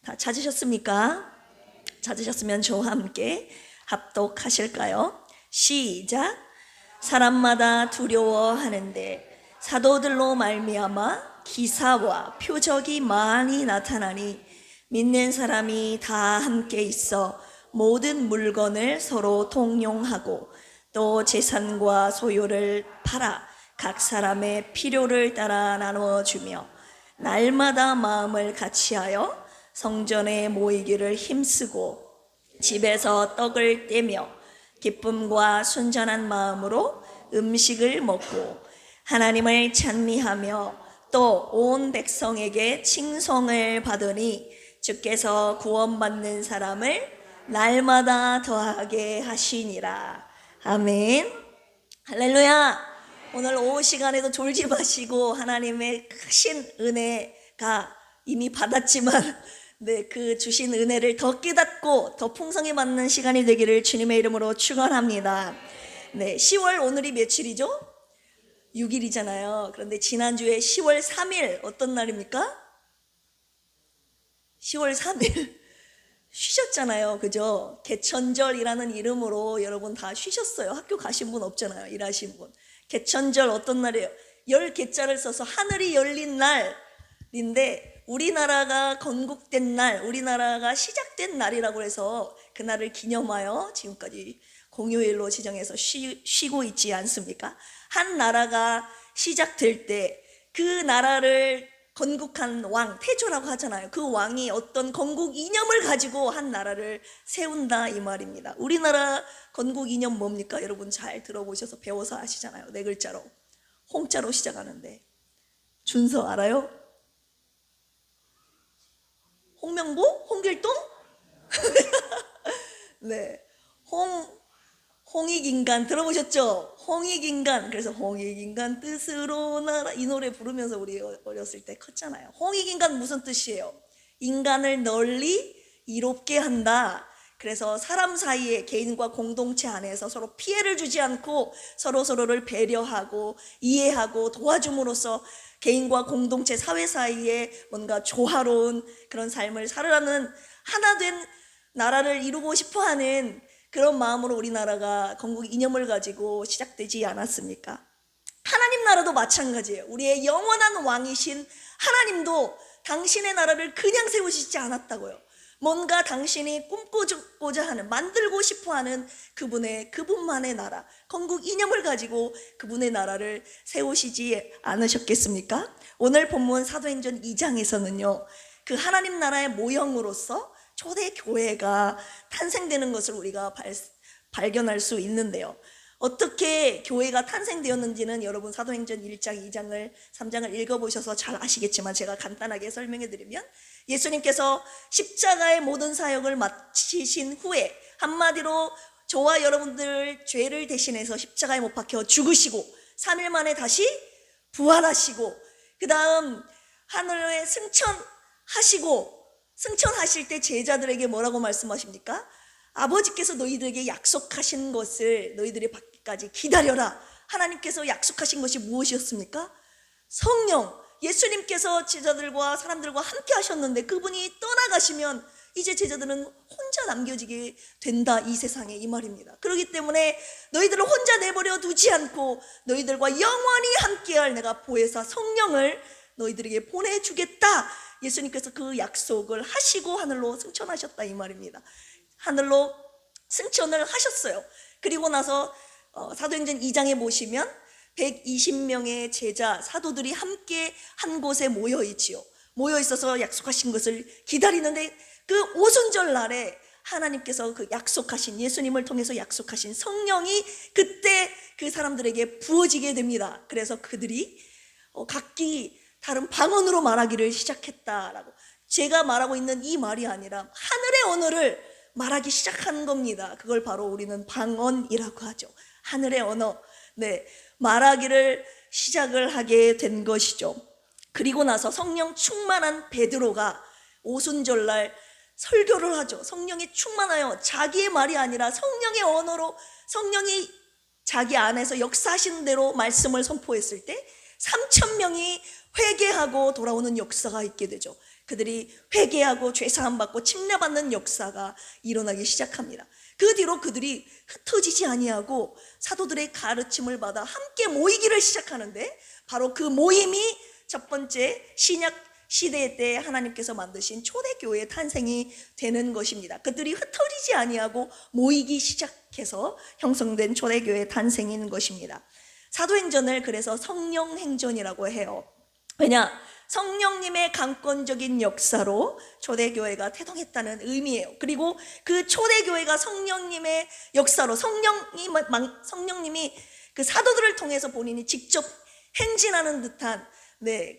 다 찾으셨습니까? 찾으셨으면 저와 함께 합독하실까요? 시작. 사람마다 두려워하는데 사도들로 말미암아 기사와 표적이 많이 나타나니 믿는 사람이 다 함께 있어 모든 물건을 서로 통용하고 또 재산과 소유를 팔아 각 사람의 필요를 따라 나누어주며 날마다 마음을 같이하여 성전에 모이기를 힘쓰고 집에서 떡을 떼며 기쁨과 순전한 마음으로 음식을 먹고 하나님을 찬미하며 또 온 백성에게 칭송을 받으니 주께서 구원받는 사람을 날마다 더하게 하시니라. 아멘. 할렐루야. 오늘 오후 시간에도 졸지 마시고 하나님의 크신 은혜가 이미 받았지만 그 주신 은혜를 더 깨닫고 더 풍성히 받는 시간이 되기를 주님의 이름으로 축원합니다. 10월 오늘이 며칠이죠? 6일이잖아요. 그런데 지난주에 10월 3일 어떤 날입니까? 10월 3일 쉬셨잖아요. 그죠? 개천절이라는 이름으로 여러분 다 쉬셨어요. 학교 가신 분 없잖아요. 일하신 분. 개천절 어떤 날이에요? 열 개자를 써서 하늘이 열린 날인데 우리나라가 건국된 날, 우리나라가 시작된 날이라고 해서 그날을 기념하여 지금까지 공휴일로 지정해서 쉬고 있지 않습니까? 한 나라가 시작될 때 그 나라를 건국한 왕, 태조라고 하잖아요. 그 왕이 어떤 건국 이념을 가지고 한 나라를 세운다 이 말입니다. 우리나라 건국 이념 뭡니까? 여러분 잘 들어보셔서 배워서 아시잖아요. 4글자로. 홍자로 시작하는데 준서 알아요? 홍명보? 홍길동? 네. 홍익인간 들어보셨죠? 홍익인간. 그래서 홍익인간 뜻으로 나라 이 노래 부르면서 우리 어렸을 때 컸잖아요. 홍익인간 무슨 뜻이에요? 인간을 널리 이롭게 한다. 그래서 사람 사이에 개인과 공동체 안에서 서로 피해를 주지 않고 서로를 배려하고 이해하고 도와줌으로써 개인과 공동체 사회 사이에 뭔가 조화로운 그런 삶을 살아가는 하나 된 나라를 이루고 싶어하는 그런 마음으로 우리나라가 건국 이념을 가지고 시작되지 않았습니까? 하나님 나라도 마찬가지예요. 우리의 영원한 왕이신 하나님도 당신의 나라를 그냥 세우시지 않았다고요. 뭔가 당신이 꿈꾸고자 하는, 만들고 싶어하는 그분만의 나라, 건국 이념을 가지고 그분의 나라를 세우시지 않으셨겠습니까? 오늘 본문 사도행전 2장에서는요 그 하나님 나라의 모형으로서 초대교회가 탄생되는 것을 우리가 발견할 수 있는데요. 어떻게 교회가 탄생되었는지는 여러분 사도행전 1장, 2장을, 3장을 읽어보셔서 잘 아시겠지만 제가 간단하게 설명해 드리면 예수님께서 십자가의 모든 사역을 마치신 후에 한마디로 저와 여러분들 죄를 대신해서 십자가에 못 박혀 죽으시고 3일 만에 다시 부활하시고 그 다음 하늘에 승천하실 때 제자들에게 뭐라고 말씀하십니까? 아버지께서 너희들에게 약속하신 것을 너희들이 받기까지 기다려라. 하나님께서 약속하신 것이 무엇이었습니까? 성령. 예수님께서 제자들과 사람들과 함께 하셨는데 그분이 떠나가시면 이제 제자들은 혼자 남겨지게 된다 이 세상에 이 말입니다. 그렇기 때문에 너희들을 혼자 내버려 두지 않고 너희들과 영원히 함께할 내가 보혜사 성령을 너희들에게 보내주겠다. 예수님께서 그 약속을 하시고 하늘로 승천하셨다 이 말입니다. 하늘로 승천을 하셨어요. 그리고 나서 사도행전 2장에 보시면 120명의 제자 사도들이 함께 한 곳에 모여 있어서 약속하신 것을 기다리는데 그 오순절 날에 하나님께서 그 약속하신 예수님을 통해서 약속하신 성령이 그때 그 사람들에게 부어지게 됩니다. 그래서 그들이 각기 다른 방언으로 말하기를 시작했다라고. 제가 말하고 있는 이 말이 아니라 하늘의 언어를 말하기 시작한 겁니다. 그걸 바로 우리는 방언이라고 하죠. 하늘의 언어. 말하기를 시작을 하게 된 것이죠. 그리고 나서 성령 충만한 베드로가 오순절날 설교를 하죠. 성령이 충만하여 자기의 말이 아니라 성령의 언어로 성령이 자기 안에서 역사하신 대로 말씀을 선포했을 때 3,000명이 회개하고 돌아오는 역사가 있게 되죠. 그들이 회개하고 죄사함 받고 침례받는 역사가 일어나기 시작합니다. 그 뒤로 그들이 흩어지지 아니하고 사도들의 가르침을 받아 함께 모이기를 시작하는데, 바로 그 모임이 첫 번째 신약 시대 때 하나님께서 만드신 초대교회의 탄생이 되는 것입니다. 그들이 흩어지지 아니하고 모이기 시작해서 형성된 초대교회의 탄생인 것입니다. 사도행전을 그래서 성령행전이라고 해요. 왜냐? 성령님의 강권적인 역사로 초대교회가 태동했다는 의미예요. 그리고 그 초대교회가 성령님의 역사로 성령님이 그 사도들을 통해서 본인이 직접 행진하는 듯한,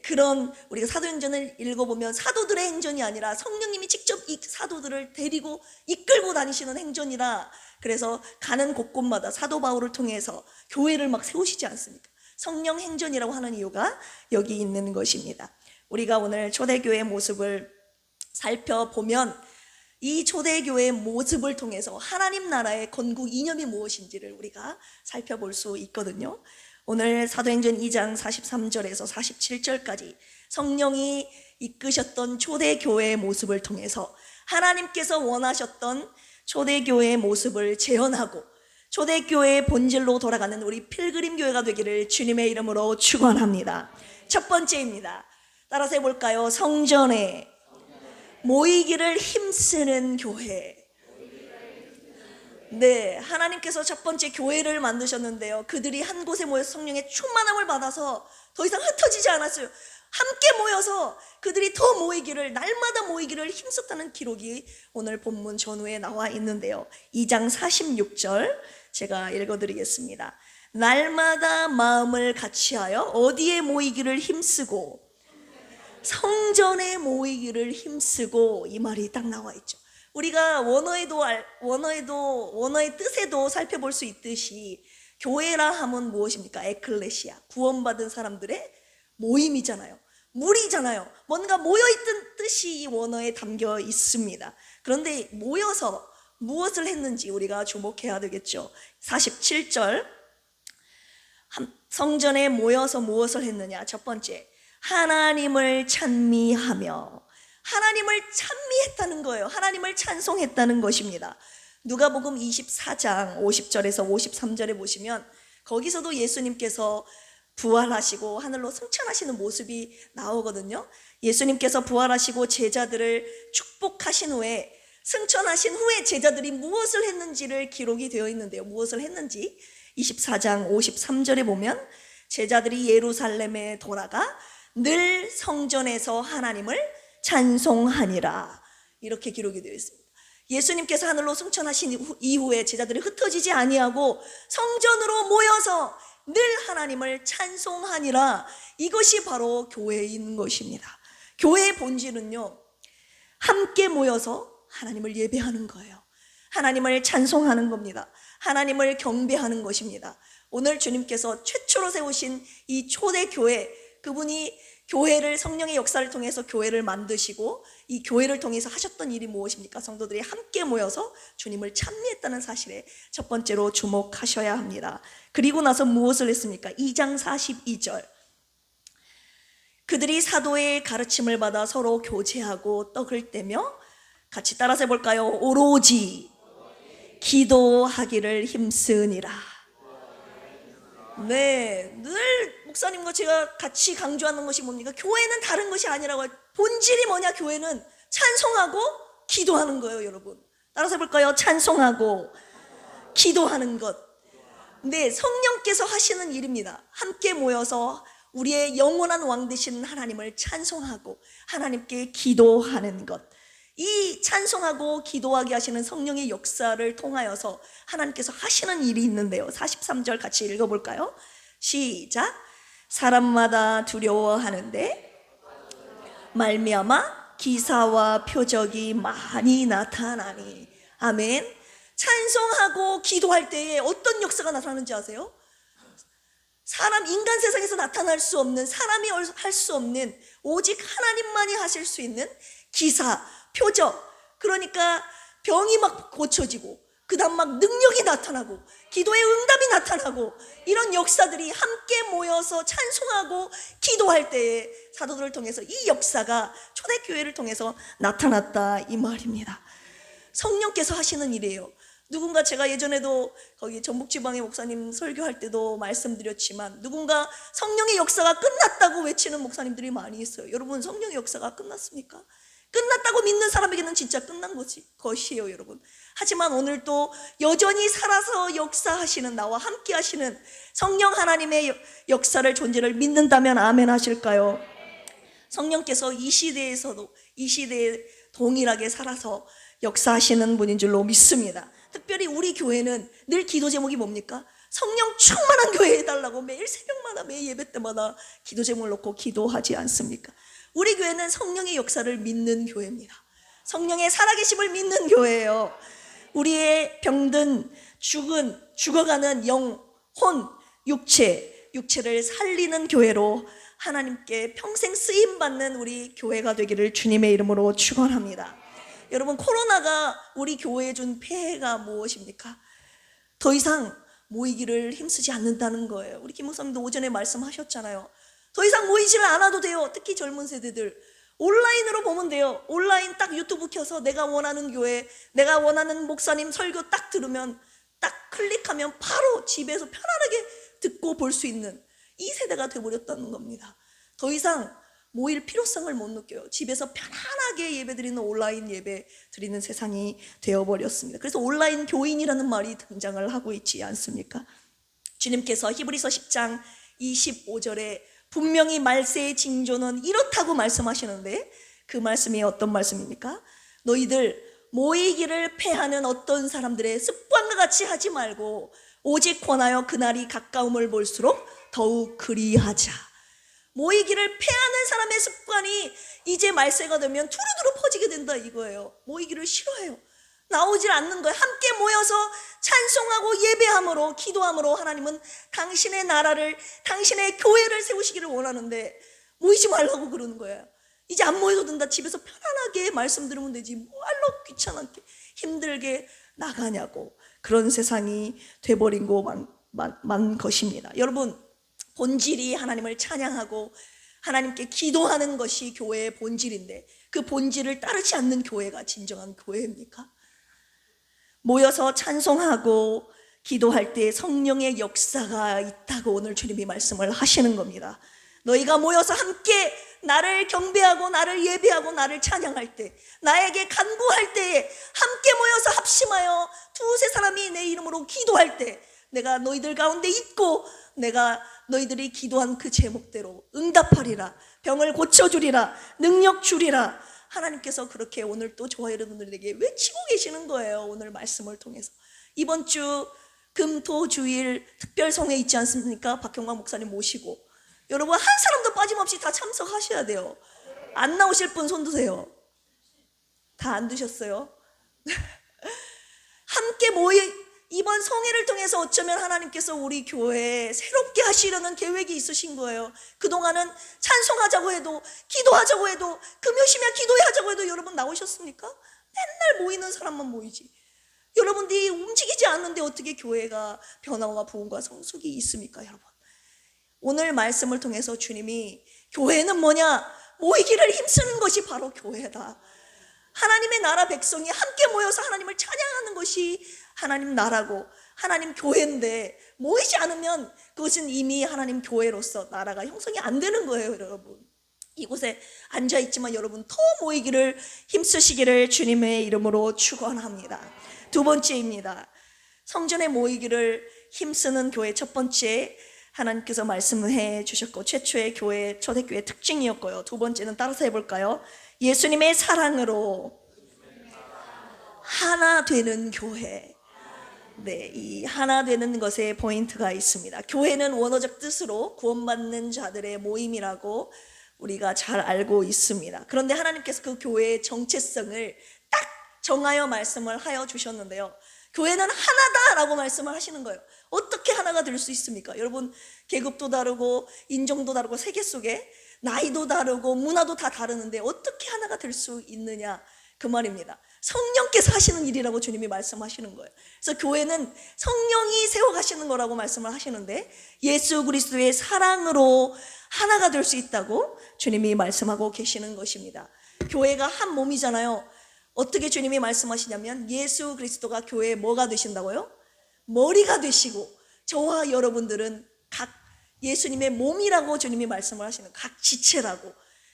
그런, 우리가 사도행전을 읽어보면 사도들의 행전이 아니라 성령님이 직접 이 사도들을 데리고 이끌고 다니시는 행전이라, 그래서 가는 곳곳마다 사도 바울을 통해서 교회를 막 세우시지 않습니까? 성령 행전이라고 하는 이유가 여기 있는 것입니다. 우리가 오늘 초대교회의 모습을 살펴보면 이 초대교회의 모습을 통해서 하나님 나라의 건국 이념이 무엇인지를 우리가 살펴볼 수 있거든요. 오늘 사도행전 2장 43절에서 47절까지 성령이 이끄셨던 초대교회의 모습을 통해서 하나님께서 원하셨던 초대교회의 모습을 재현하고 초대교회의 본질로 돌아가는 우리 필그림 교회가 되기를 주님의 이름으로 축원합니다. 첫 번째입니다. 따라서 해볼까요? 성전에 모이기를 힘쓰는 교회. 하나님께서 첫 번째 교회를 만드셨는데요, 그들이 한 곳에 모여서 성령의 충만함을 받아서 더 이상 흩어지지 않았어요. 함께 모여서 그들이 더 모이기를, 날마다 모이기를 힘썼다는 기록이 오늘 본문 전후에 나와 있는데요, 2장 46절 제가 읽어드리겠습니다. 날마다 마음을 같이하여 어디에 모이기를 힘쓰고 성전에 모이기를 힘쓰고, 이 말이 딱 나와 있죠. 우리가 원어의 뜻에도 살펴볼 수 있듯이 교회라 하면 무엇입니까? 에클레시아, 구원받은 사람들의 모임이잖아요. 무리잖아요. 뭔가 모여있던 뜻이 이 원어에 담겨 있습니다. 그런데 모여서 무엇을 했는지 우리가 주목해야 되겠죠. 47절, 성전에 모여서 무엇을 했느냐? 첫 번째, 하나님을 찬미하며, 하나님을 찬미했다는 거예요. 하나님을 찬송했다는 것입니다. 누가복음 24장 50절에서 53절에 보시면 거기서도 예수님께서 부활하시고 하늘로 승천하시는 모습이 나오거든요. 예수님께서 부활하시고 제자들을 축복하신 후에, 승천하신 후에 제자들이 무엇을 했는지를 기록이 되어 있는데요, 무엇을 했는지 24장 53절에 보면 제자들이 예루살렘에 돌아가 늘 성전에서 하나님을 찬송하니라, 이렇게 기록이 되어 있습니다. 예수님께서 하늘로 승천하신 이후에 제자들이 흩어지지 아니하고 성전으로 모여서 늘 하나님을 찬송하니라, 이것이 바로 교회인 것입니다. 교회의 본질은요, 함께 모여서 하나님을 예배하는 거예요. 하나님을 찬송하는 겁니다. 하나님을 경배하는 것입니다. 오늘 주님께서 최초로 세우신 이 초대교회, 그분이 교회를, 성령의 역사를 통해서 교회를 만드시고 이 교회를 통해서 하셨던 일이 무엇입니까? 성도들이 함께 모여서 주님을 찬미했다는 사실에 첫 번째로 주목하셔야 합니다. 그리고 나서 무엇을 했습니까? 2장 42절, 그들이 사도의 가르침을 받아 서로 교제하고 떡을 떼며, 같이 따라서 해볼까요? 오로지 기도하기를 힘쓰니라. 늘 목사님과 제가 같이 강조하는 것이 뭡니까? 교회는 다른 것이 아니라고. 본질이 뭐냐? 교회는 찬송하고 기도하는 거예요, 여러분. 따라서 해볼까요? 찬송하고 기도하는 것. 성령께서 하시는 일입니다. 함께 모여서 우리의 영원한 왕 되신 하나님을 찬송하고 하나님께 기도하는 것. 이 찬송하고 기도하게 하시는 성령의 역사를 통하여서 하나님께서 하시는 일이 있는데요, 43절 같이 읽어볼까요? 시작. 사람마다 두려워하는데 말미암아 기사와 표적이 많이 나타나니. 아멘. 찬송하고 기도할 때에 어떤 역사가 나타나는지 아세요? 인간 세상에서 나타날 수 없는, 사람이 할 수 없는, 오직 하나님만이 하실 수 있는 기사, 표적. 그러니까 병이 막 고쳐지고 그 다음 막 능력이 나타나고 기도의 응답이 나타나고 이런 역사들이 함께 모여서 찬송하고 기도할 때에 사도들을 통해서 이 역사가 초대교회를 통해서 나타났다 이 말입니다. 성령께서 하시는 일이에요. 누군가 제가 예전에도 거기 전북지방의 목사님 설교할 때도 말씀드렸지만 누군가 성령의 역사가 끝났다고 외치는 목사님들이 많이 있어요. 여러분, 성령의 역사가 끝났습니까? 끝났다고 믿는 사람에게는 진짜 끝난 것이에요, 여러분. 하지만 오늘 또 여전히 살아서 역사하시는, 나와 함께 하시는 성령 하나님의 역사를, 존재를 믿는다면 아멘 하실까요? 성령께서 이 시대에서도, 이 시대에 동일하게 살아서 역사하시는 분인 줄로 믿습니다. 특별히 우리 교회는 늘 기도 제목이 뭡니까? 성령 충만한 교회 해달라고 매일 새벽마다, 매일 예배 때마다 기도 제목을 놓고 기도하지 않습니까? 우리 교회는 성령의 역사를 믿는 교회입니다. 성령의 살아계심을 믿는 교회예요. 우리의 병든, 죽어가는 영, 혼, 육체를 살리는 교회로 하나님께 평생 쓰임받는 우리 교회가 되기를 주님의 이름으로 축원합니다. 여러분, 코로나가 우리 교회에 준 폐해가 무엇입니까? 더 이상 모이기를 힘쓰지 않는다는 거예요. 우리 김 목사님도 오전에 말씀하셨잖아요. 더 이상 모이지를 않아도 돼요. 특히 젊은 세대들 온라인으로 보면 돼요. 온라인 딱 유튜브 켜서 내가 원하는 교회, 내가 원하는 목사님 설교 딱 들으면, 딱 클릭하면 바로 집에서 편안하게 듣고 볼 수 있는 이 세대가 돼버렸다는 겁니다. 더 이상 모일 필요성을 못 느껴요. 집에서 편안하게 예배드리는, 온라인 예배 드리는 세상이 되어버렸습니다. 그래서 온라인 교인이라는 말이 등장을 하고 있지 않습니까? 주님께서 히브리서 10장 25절에 분명히 말세의 징조는 이렇다고 말씀하시는데, 그 말씀이 어떤 말씀입니까? 너희들 모이기를 패하는 어떤 사람들의 습관과 같이 하지 말고 오직 권하여 그날이 가까움을 볼수록 더욱 그리하자. 모이기를 패하는 사람의 습관이 이제 말세가 되면 두루두루 퍼지게 된다 이거예요. 모이기를 싫어해요. 나오질 않는 거예요. 함께 모여서 찬송하고 예배함으로, 기도함으로 하나님은 당신의 나라를, 당신의 교회를 세우시기를 원하는데 모이지 말라고 그러는 거예요. 이제 안 모여도 된다. 집에서 편안하게 말씀 들으면 되지. 뭐하러 귀찮게 힘들게 나가냐고. 그런 세상이 돼버린 것만 것입니다. 여러분, 본질이 하나님을 찬양하고 하나님께 기도하는 것이 교회의 본질인데 그 본질을 따르지 않는 교회가 진정한 교회입니까? 모여서 찬송하고 기도할 때 성령의 역사가 있다고 오늘 주님이 말씀을 하시는 겁니다. 너희가 모여서 함께 나를 경배하고 나를 예배하고 나를 찬양할 때, 나에게 간구할 때에 함께 모여서 합심하여 두세 사람이 내 이름으로 기도할 때 내가 너희들 가운데 있고 내가 너희들이 기도한 그 제목대로 응답하리라, 병을 고쳐주리라, 능력 주리라. 하나님께서 그렇게 오늘 또 저와 여러분들에게 외치고 계시는 거예요. 오늘 말씀을 통해서. 이번 주 금토주일 특별성회 있지 않습니까? 박형광 목사님 모시고 여러분 한 사람도 빠짐없이 다 참석하셔야 돼요. 안 나오실 분 손 드세요. 다 안 드셨어요? 함께 이번 성회를 통해서 어쩌면 하나님께서 우리 교회에 새롭게 하시려는 계획이 있으신 거예요. 그동안은 찬송하자고 해도, 기도하자고 해도, 금요시면 기도하자고 해도 여러분 나오셨습니까? 맨날 모이는 사람만 모이지. 여러분들이 움직이지 않는데 어떻게 교회가 변화와 부흥과 성숙이 있습니까, 여러분? 오늘 말씀을 통해서 주님이 교회는 뭐냐? 모이기를 힘쓰는 것이 바로 교회다. 하나님의 나라 백성이 함께 모여서 하나님을 찬양하는 것이 하나님 나라고 하나님 교회인데 모이지 않으면 그것은 이미 하나님 교회로서 나라가 형성이 안 되는 거예요. 여러분, 이곳에 앉아있지만 여러분 더 모이기를 힘쓰시기를 주님의 이름으로 축원합니다. 두 번째입니다. 성전에 모이기를 힘쓰는 교회 첫 번째, 하나님께서 말씀해 주셨고 최초의 교회, 초대교회 특징이었고요. 두 번째는 따라서 해볼까요? 예수님의 사랑으로 하나 되는 교회. 네, 이 하나 되는 것에 포인트가 있습니다. 교회는 원어적 뜻으로 구원받는 자들의 모임이라고 우리가 잘 알고 있습니다. 그런데 하나님께서 그 교회의 정체성을 딱 정하여 말씀을 하여 주셨는데요. 교회는 하나다라고 말씀을 하시는 거예요. 어떻게 하나가 될 수 있습니까? 여러분, 계급도 다르고 인종도 다르고 세계 속에 나이도 다르고 문화도 다 다르는데 어떻게 하나가 될 수 있느냐? 그 말입니다. 성령께서 하시는 일이라고 주님이 말씀하시는 거예요. 그래서 교회는 성령이 세워가시는 거라고 말씀을 하시는데, 예수 그리스도의 사랑으로 하나가 될 수 있다고 주님이 말씀하고 계시는 것입니다. 교회가 한 몸이잖아요. 어떻게 주님이 말씀하시냐면, 예수 그리스도가 교회의 뭐가 되신다고요? 머리가 되시고, 저와 여러분들은 각 예수님의 몸이라고 주님이 말씀을 하시는, 각 지체라고.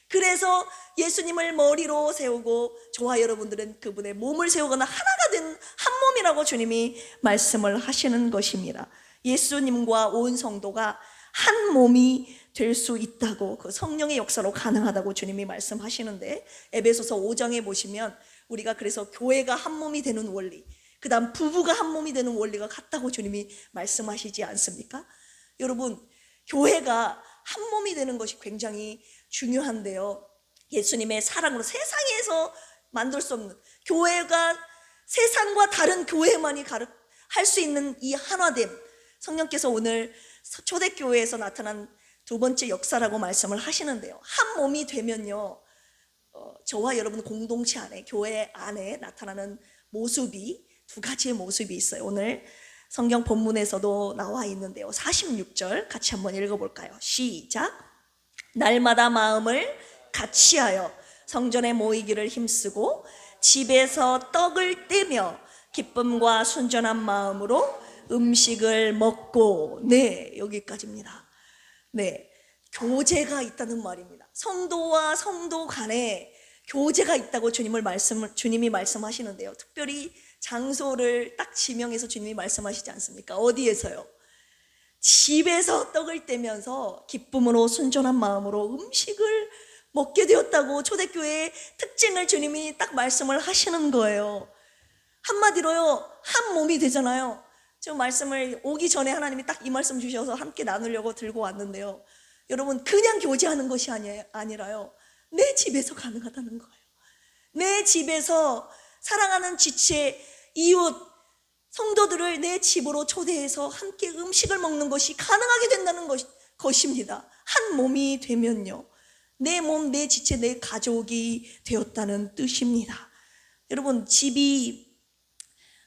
그래서 예수님을 머리로 세우고 저와 여러분들은 그분의 몸을 세우거나 하나가 된 한 몸이라고 주님이 말씀을 하시는 것입니다. 예수님과 온 성도가 한 몸이 될 수 있다고, 그 성령의 역사로 가능하다고 주님이 말씀하시는데, 에베소서 5장에 보시면 우리가 그래서 교회가 한 몸이 되는 원리, 그 다음 부부가 한 몸이 되는 원리가 같다고 주님이 말씀하시지 않습니까? 여러분, 교회가 한 몸이 되는 것이 굉장히 중요한데요, 예수님의 사랑으로 세상에서 만들 수 없는, 교회가 세상과 다른 교회만이 할 수 있는 이 하나됨, 성령께서 오늘 초대교회에서 나타난 두 번째 역사라고 말씀을 하시는데요, 한 몸이 되면요, 저와 여러분 공동체 안에, 교회 안에 나타나는 모습이 두 가지의 모습이 있어요. 오늘 성경 본문에서도 나와 있는데요, 46절 같이 한번 읽어볼까요? 시작. 날마다 마음을 같이하여 성전에 모이기를 힘쓰고 집에서 떡을 떼며 기쁨과 순전한 마음으로 음식을 먹고. 네, 여기까지입니다. 네, 교제가 있다는 말입니다. 성도와 성도 간에 교제가 있다고 주님이 말씀하시는데요, 특별히 장소를 딱 지명해서 주님이 말씀하시지 않습니까? 어디에서요? 집에서 떡을 떼면서 기쁨으로 순전한 마음으로 음식을 먹게 되었다고, 초대교회의 특징을 주님이 딱 말씀을 하시는 거예요. 한마디로요, 한 몸이 되잖아요. 저 말씀을 오기 전에 하나님이 딱 이 말씀 주셔서 함께 나누려고 들고 왔는데요, 여러분, 그냥 교제하는 것이 아니라요, 내 집에서 가능하다는 거예요. 내 집에서 사랑하는 지체, 이웃, 성도들을 내 집으로 초대해서 함께 음식을 먹는 것이 가능하게 된다는 것입니다. 한 몸이 되면요, 내 몸, 내 지체, 내 가족이 되었다는 뜻입니다. 여러분, 집이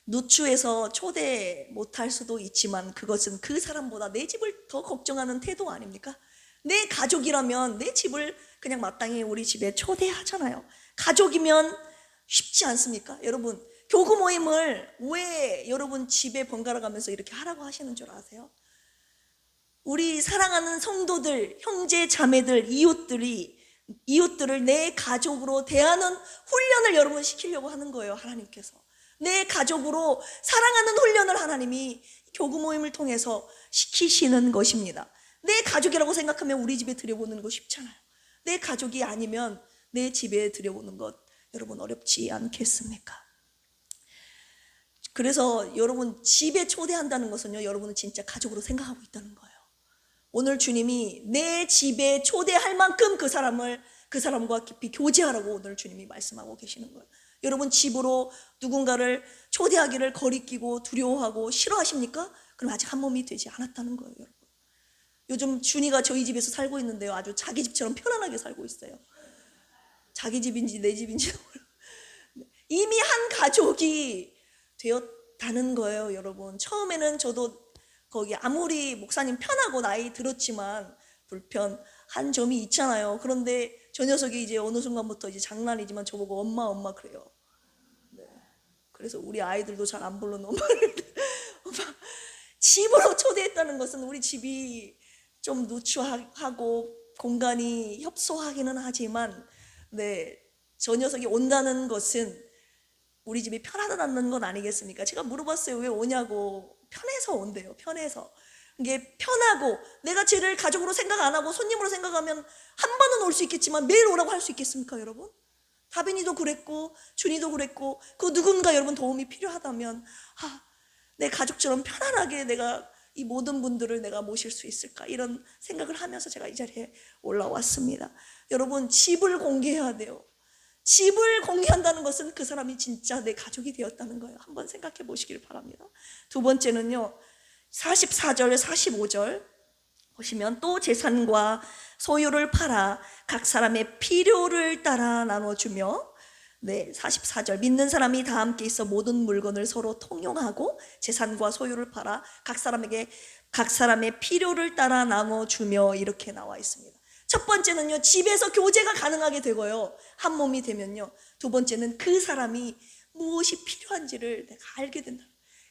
누추해서 초대 못할 수도 있지만 그것은 그 사람보다 내 집을 더 걱정하는 태도 아닙니까? 내 가족이라면 내 집을 그냥 마땅히 우리 집에 초대하잖아요. 가족이면 쉽지 않습니까? 여러분, 교구 모임을 왜 여러분 집에 번갈아 가면서 이렇게 하라고 하시는 줄 아세요? 우리 사랑하는 성도들, 형제 자매들, 이웃들을 내 가족으로 대하는 훈련을 여러분 시키려고 하는 거예요, 하나님께서. 내 가족으로 사랑하는 훈련을 하나님이 교구 모임을 통해서 시키시는 것입니다. 내 가족이라고 생각하면 우리 집에 들여보는 거 쉽잖아요. 내 가족이 아니면 내 집에 들여보는 것 여러분 어렵지 않겠습니까? 그래서 여러분, 집에 초대한다는 것은요, 여러분은 진짜 가족으로 생각하고 있다는 거예요. 오늘 주님이 내 집에 초대할 만큼 그 사람과 깊이 교제하라고 오늘 주님이 말씀하고 계시는 거예요. 여러분, 집으로 누군가를 초대하기를 거리끼고 두려워하고 싫어하십니까? 그럼 아직 한 몸이 되지 않았다는 거예요, 여러분. 요즘 준이가 저희 집에서 살고 있는데요, 아주 자기 집처럼 편안하게 살고 있어요. 자기 집인지 내 집인지 이미 한 가족이 되었다는 거예요, 여러분. 처음에는 저도 거기 아무리 목사님 편하고 나이 들었지만 불편한 점이 있잖아요. 그런데 저 녀석이 이제 어느 순간부터 이제 장난이지만 저보고 엄마 그래요. 네. 그래서 우리 아이들도 잘 안 부르는 엄마를 집으로 초대했다는 것은 우리 집이 좀 누추하고 공간이 협소하기는 하지만, 네, 저 녀석이 온다는 것은 우리 집이 편하다는 건 아니겠습니까? 제가 물어봤어요, 왜 오냐고. 편해서 온대요, 편해서. 이게 편하고, 내가 쟤를 가족으로 생각 안 하고 손님으로 생각하면 한 번은 올 수 있겠지만 매일 오라고 할 수 있겠습니까, 여러분? 다빈이도 그랬고 준이도 그랬고, 그 누군가 여러분 도움이 필요하다면 내 가족처럼 편안하게 내가 이 모든 분들을 내가 모실 수 있을까, 이런 생각을 하면서 제가 이 자리에 올라왔습니다. 여러분, 집을 공개해야 돼요. 집을 공개한다는 것은 그 사람이 진짜 내 가족이 되었다는 거예요. 한번 생각해 보시길 바랍니다. 두 번째는요, 44절 45절 보시면, 또 재산과 소유를 팔아 각 사람의 필요를 따라 나눠주며 네, 44절. 믿는 사람이 다 함께 있어 모든 물건을 서로 통용하고 재산과 소유를 팔아 각 사람에게 각 사람의 필요를 따라 나눠주며, 이렇게 나와 있습니다. 첫 번째는요, 집에서 교제가 가능하게 되고요, 한 몸이 되면요. 두 번째는 그 사람이 무엇이 필요한지를 내가 알게 된다.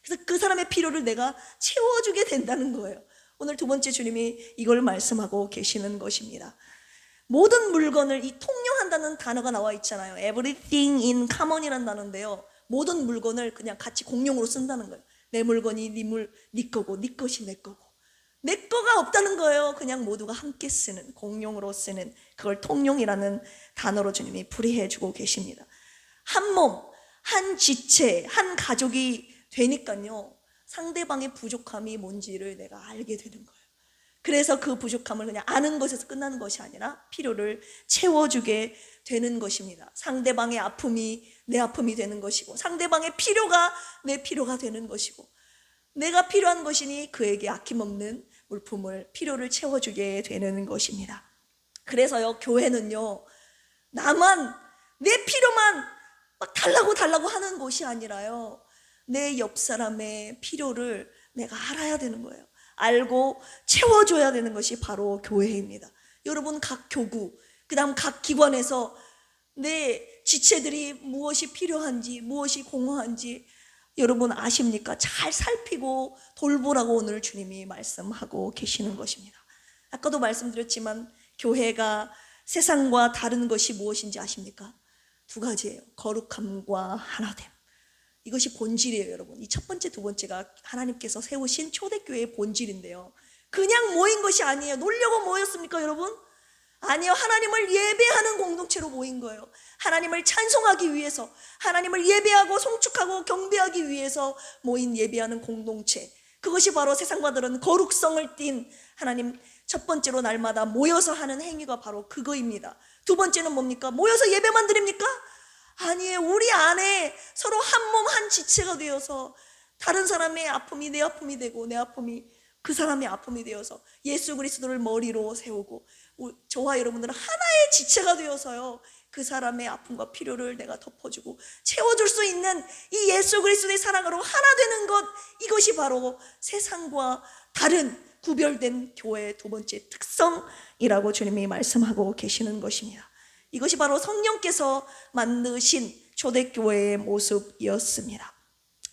그래서 그 사람의 필요를 내가 채워주게 된다는 거예요. 오늘 두 번째 주님이 이걸 말씀하고 계시는 것입니다. 모든 물건을, 이 통용한다는 단어가 나와 있잖아요. Everything in common이라는 단어인데요, 모든 물건을 그냥 같이 공용으로 쓴다는 거예요. 내 물건이 네 거고 네 것이 내 거고, 내 거가 없다는 거예요. 그냥 모두가 함께 쓰는, 공용으로 쓰는, 그걸 통용이라는 단어로 주님이 풀이해 주고 계십니다. 한 몸, 한 지체, 한 가족이 되니까요, 상대방의 부족함이 뭔지를 내가 알게 되는 거예요. 그래서 그 부족함을 그냥 아는 것에서 끝나는 것이 아니라 필요를 채워주게 되는 것입니다. 상대방의 아픔이 내 아픔이 되는 것이고, 상대방의 필요가 내 필요가 되는 것이고, 내가 필요한 것이니 그에게 아낌없는 물품을, 필요를 채워주게 되는 것입니다. 그래서요, 교회는요, 나만, 내 필요만 막 달라고 하는 곳이 아니라요, 내 옆 사람의 필요를 내가 알아야 되는 거예요. 알고 채워줘야 되는 것이 바로 교회입니다. 여러분, 각 교구, 그 다음 각 기관에서 내 지체들이 무엇이 필요한지, 무엇이 공허한지 여러분 아십니까? 잘 살피고 돌보라고 오늘 주님이 말씀하고 계시는 것입니다. 아까도 말씀드렸지만 교회가 세상과 다른 것이 무엇인지 아십니까? 두 가지예요. 거룩함과 하나됨. 이것이 본질이에요, 여러분. 이 첫 번째, 두 번째가 하나님께서 세우신 초대교회의 본질인데요, 그냥 모인 것이 아니에요. 놀려고 모였습니까, 여러분? 아니요, 하나님을 예배하는 공동체로 모인 거예요. 하나님을 찬송하기 위해서, 하나님을 예배하고 송축하고 경배하기 위해서 모인 예배하는 공동체, 그것이 바로 세상과 다른 거룩성을 띤 하나님, 첫 번째로 날마다 모여서 하는 행위가 바로 그거입니다. 두 번째는 뭡니까? 모여서 예배만 드립니까? 아니에요. 우리 안에 서로 한 몸 한 지체가 되어서 다른 사람의 아픔이 내 아픔이 되고, 내 아픔이 그 사람의 아픔이 되어서 예수 그리스도를 머리로 세우고, 저와 여러분들은 하나의 지체가 되어서요, 그 사람의 아픔과 필요를 내가 덮어주고 채워줄 수 있는 이 예수 그리스도의 사랑으로 하나 되는 것, 이것이 바로 세상과 다른 구별된 교회의 두 번째 특성이라고 주님이 말씀하고 계시는 것입니다. 이것이 바로 성령께서 만드신 초대교회의 모습이었습니다.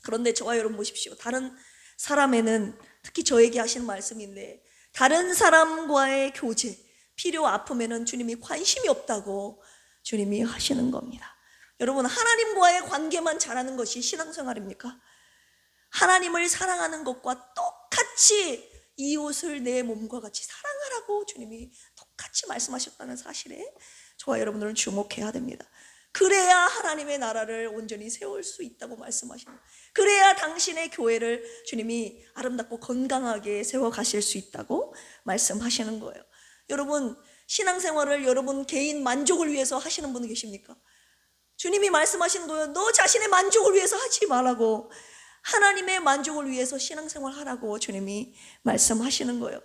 그런데 저와 여러분 보십시오. 다른 사람에는, 특히 저에게 하시는 말씀인데, 다른 사람과의 교제, 필요, 아픔에는 주님이 관심이 없다고 주님이 하시는 겁니다. 여러분, 하나님과의 관계만 잘하는 것이 신앙생활입니까? 하나님을 사랑하는 것과 똑같이 이웃을 내 몸과 같이 사랑하라고 주님이 똑같이 말씀하셨다는 사실에 저와 여러분들은 주목해야 됩니다. 그래야 하나님의 나라를 온전히 세울 수 있다고 말씀하십니다. 그래야 당신의 교회를 주님이 아름답고 건강하게 세워가실 수 있다고 말씀하시는 거예요. 여러분, 신앙생활을 여러분 개인 만족을 위해서 하시는 분이 계십니까? 주님이 말씀하시는 거예요. 너 자신의 만족을 위해서 하지 말라고, 하나님의 만족을 위해서 신앙생활 하라고 주님이 말씀하시는 거예요.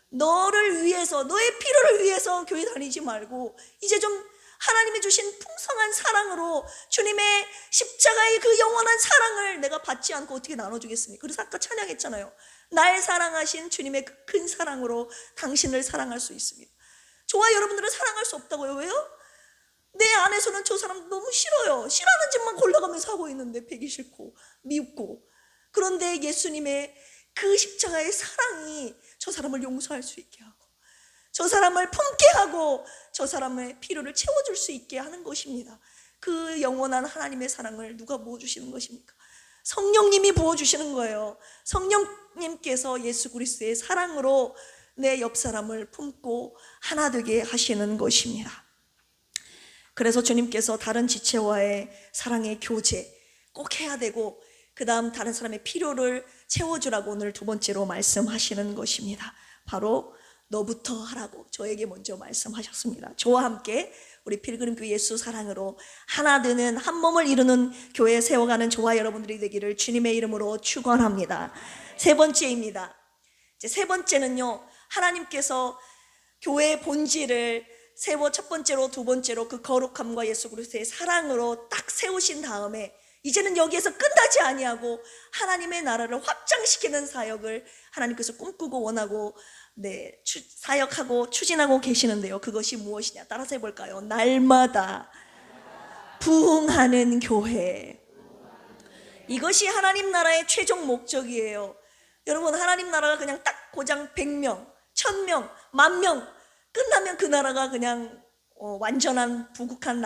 너를 위해서, 너의 필요를 위해서 교회 다니지 말고, 이제 좀 하나님이 주신 풍성한 사랑으로 주님의 십자가의 그 영원한 사랑을 내가 받지 않고 어떻게 나눠주겠습니까? 그래서 아까 찬양했잖아요. 날 사랑하신 주님의 그 큰 사랑으로 당신을 사랑할 수 있습니다. 저와 여러분들은 사랑할 수 없다고요. 왜요? 내 안에서는 저 사람 너무 싫어요. 싫어하는 짓만 골라가면서 하고 있는데, 배기 싫고 미웃고. 그런데 예수님의 그 십자가의 사랑이 저 사람을 용서할 수 있게 하고, 저 사람을 품게 하고, 저 사람의 필요를 채워줄 수 있게 하는 것입니다. 그 영원한 하나님의 사랑을 누가 부어주시는 것입니까? 성령님이 부어주시는 거예요. 성령님께서 예수 그리스도의 사랑으로 내 옆 사람을 품고 하나 되게 하시는 것입니다. 그래서 주님께서 다른 지체와의 사랑의 교제 꼭 해야 되고, 그 다음 다른 사람의 필요를 채워주라고 오늘 두 번째로 말씀하시는 것입니다. 바로 너부터 하라고 저에게 먼저 말씀하셨습니다. 저와 함께 우리 필그림교회 예수 사랑으로 하나 되는, 한 몸을 이루는 교회 세워가는 저와 여러분들이 되기를 주님의 이름으로 축원합니다. 세 번째입니다. 이제 세 번째는요, 하나님께서 교회의 본질을 첫 번째로 두 번째로 그 거룩함과 예수 그리스도의 사랑으로 딱 세우신 다음에 이제는 여기에서 끝나지 아니하고 하나님의 나라를 확장시키는 사역을 하나님께서 꿈꾸고 원하고 사역하고 추진하고 계시는데요. 그것이 무엇이냐? 따라서 해볼까요? 날마다 부흥하는 교회. 이것이 하나님 나라의 최종 목적이에요. 여러분, 하나님 나라가 그냥 딱 고장 100명, 1000명, 10,000명 끝나면 그 나라가 그냥 완전한 부국한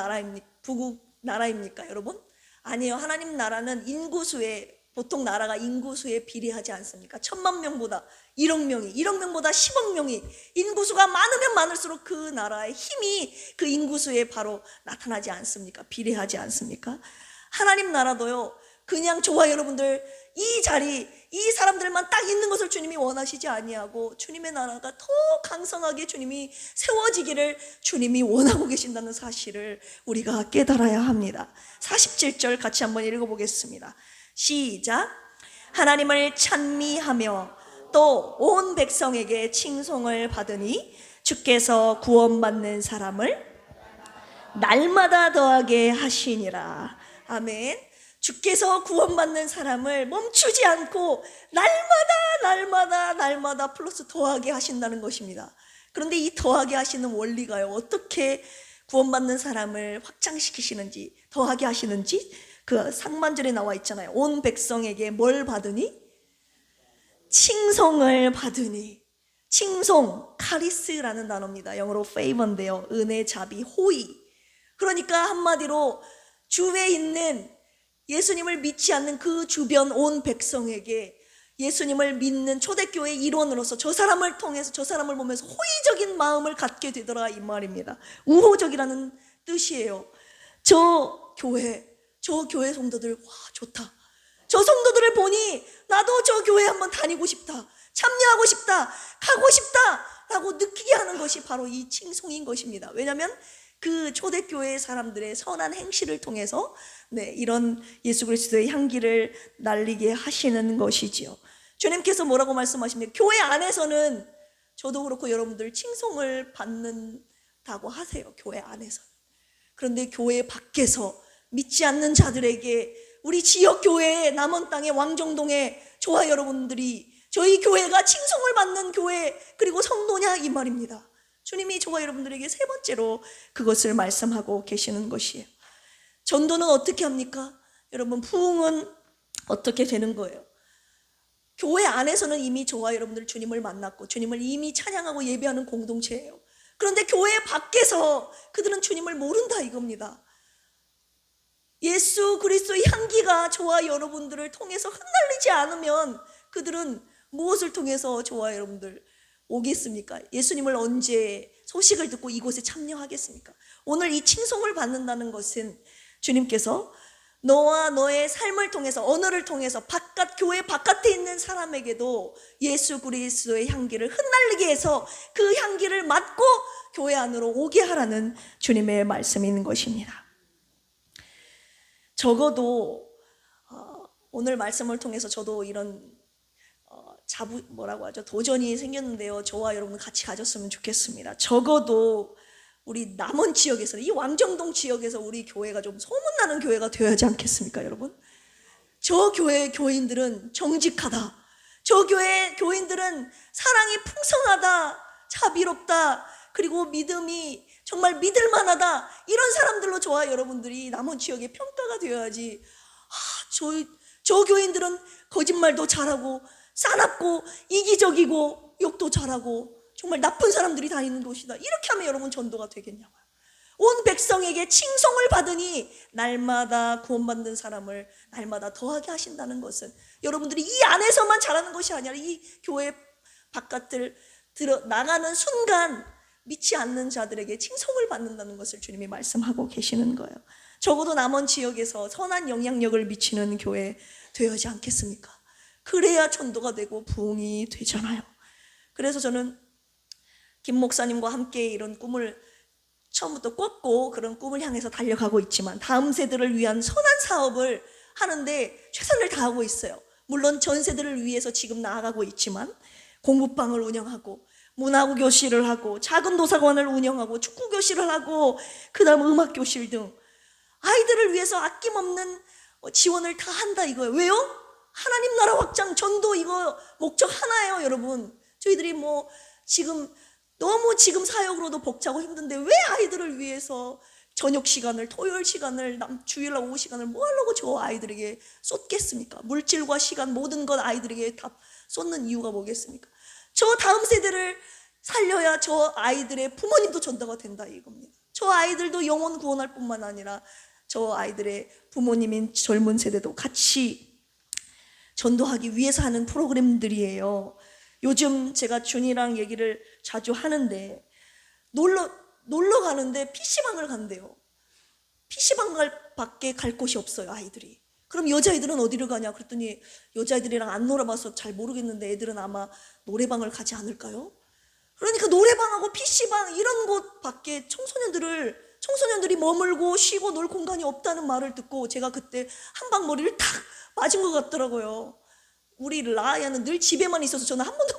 나라입니까 여러분? 아니에요. 하나님 나라는 인구수에, 보통 나라가 인구수에 비례하지 않습니까? 10,000만 명보다 1억 명이, 1억 명보다 10억 명이, 인구수가 많으면 많을수록 그 나라의 힘이 그 인구수에 바로 나타나지 않습니까? 비례하지 않습니까? 하나님 나라도요, 그냥 저와 여러분들 이 자리, 이 사람들만 딱 있는 것을 주님이 원하시지 아니하고 주님의 나라가 더 강성하게 주님이 세워지기를 주님이 원하고 계신다는 사실을 우리가 깨달아야 합니다. 47절 같이 한번 읽어보겠습니다. 시작. 하나님을 찬미하며 또 온 백성에게 칭송을 받으니 주께서 구원받는 사람을 날마다 더하게 하시니라. 아멘. 주께서 구원받는 사람을 멈추지 않고 날마다 플러스 더하게 하신다는 것입니다. 그런데 이 더하게 하시는 원리가요, 어떻게 구원받는 사람을 확장시키시는지, 더하게 하시는지 그 상반절에 나와 있잖아요. 온 백성에게 뭘 받으니? 칭송을 받으니. 칭송, 카리스라는 단어입니다. 영어로 favor인데요, 은혜, 자비, 호의. 그러니까 한마디로 주위에 있는 예수님을 믿지 않는 그 주변 온 백성에게 예수님을 믿는 초대교회 일원으로서 저 사람을 통해서, 저 사람을 보면서 호의적인 마음을 갖게 되더라, 이 말입니다. 우호적이라는 뜻이에요. 저 교회 성도들, 와, 좋다. 저 성도들을 보니 나도 저 교회 한번 다니고 싶다, 참여하고 싶다, 가고 싶다 라고 느끼게 하는 것이 바로 이 칭송인 것입니다. 왜냐하면 그 초대교회 사람들의 선한 행실을 통해서 이런 예수 그리스도의 향기를 날리게 하시는 것이지요. 주님께서 뭐라고 말씀하십니까? 교회 안에서는 저도 그렇고 여러분들 칭송을 받는다고 하세요. 교회 안에서. 그런데 교회 밖에서 믿지 않는 자들에게, 우리 지역교회의 남원 땅의 왕정동에 저와 여러분들이, 저희 교회가 칭송을 받는 교회 그리고 성도냐, 이 말입니다. 주님이 저와 여러분들에게 세 번째로 그것을 말씀하고 계시는 것이에요. 전도는 어떻게 합니까? 여러분, 부흥은 어떻게 되는 거예요? 교회 안에서는 이미 저와 여러분들 주님을 만났고 주님을 이미 찬양하고 예배하는 공동체예요. 그런데 교회 밖에서 그들은 주님을 모른다, 이겁니다. 예수 그리스도의 향기가 저와 여러분들을 통해서 흩날리지 않으면 그들은 무엇을 통해서 저와 여러분들 오겠습니까? 예수님을 언제 소식을 듣고 이곳에 참여하겠습니까? 오늘 이 칭송을 받는다는 것은 주님께서 너와 너의 삶을 통해서, 언어를 통해서 교회 바깥에 있는 사람에게도 예수 그리스도의 향기를 흩날리게 해서 그 향기를 맡고 교회 안으로 오게 하라는 주님의 말씀인 것입니다. 적어도 오늘 말씀을 통해서 저도 이런 도전이 생겼는데요, 저와 여러분 같이 가졌으면 좋겠습니다. 적어도 우리 남원 지역에서, 이 왕정동 지역에서 우리 교회가 좀 소문나는 교회가 되어야 하지 않겠습니까, 여러분? 저 교회 교인들은 정직하다, 저 교회 교인들은 사랑이 풍성하다, 자비롭다, 그리고 믿음이 정말 믿을만하다, 이런 사람들로 저와 여러분들이 남원 지역의 평가가 되어야지, 저 교인들은 거짓말도 잘하고 싸납고 이기적이고 욕도 잘하고 정말 나쁜 사람들이 다니는 곳이다, 이렇게 하면 여러분 전도가 되겠냐고요. 온 백성에게 칭송을 받으니 날마다 구원받는 사람을 날마다 더하게 하신다는 것은 여러분들이 이 안에서만 잘하는 것이 아니라 이 교회 바깥을 나가는 순간 믿지 않는 자들에게 칭송을 받는다는 것을 주님이 말씀하고 계시는 거예요. 적어도 남원 지역에서 선한 영향력을 미치는 교회 되어야지 않겠습니까? 그래야 전도가 되고 부흥이 되잖아요. 그래서 저는 김 목사님과 함께 이런 꿈을 처음부터 꿨고 그런 꿈을 향해서 달려가고 있지만 다음 세대를 위한 선한 사업을 하는데 최선을 다하고 있어요. 물론 전 세대를 위해서 지금 나아가고 있지만 공부방을 운영하고 문화고 교실을 하고 작은 도서관을 운영하고 축구 교실을 하고 그다음 음악 교실 등 아이들을 위해서 아낌없는 지원을 다 한다 이거예요. 왜요? 하나님 나라 확장 전도 이거 목적 하나예요, 여러분. 저희들이 지금 사역으로도 벅차고 힘든데 왜 아이들을 위해서 저녁 시간을, 토요일 시간을, 주일날 오후 시간을 뭐 하려고 저 아이들에게 쏟겠습니까? 물질과 시간 모든 것 아이들에게 다 쏟는 이유가 뭐겠습니까? 저 다음 세대를 살려야 저 아이들의 부모님도 전도가 된다 이겁니다. 저 아이들도 영혼 구원할 뿐만 아니라 저 아이들의 부모님인 젊은 세대도 같이 전도하기 위해서 하는 프로그램들이에요. 요즘 제가 준이랑 얘기를 자주 하는데 놀러 가는데 PC방을 간대요. PC방 밖에 갈 곳이 없어요, 아이들이. 그럼 여자애들은 어디를 가냐 그랬더니 여자애들이랑 안 놀아봐서 잘 모르겠는데 애들은 아마 노래방을 가지 않을까요? 그러니까 노래방하고 PC방 이런 곳 밖에 청소년들이 머물고 쉬고 놀 공간이 없다는 말을 듣고 제가 그때 한 방 머리를 탁 맞은 것 같더라고요. 우리 라야는 늘 집에만 있어서 저는 한 번도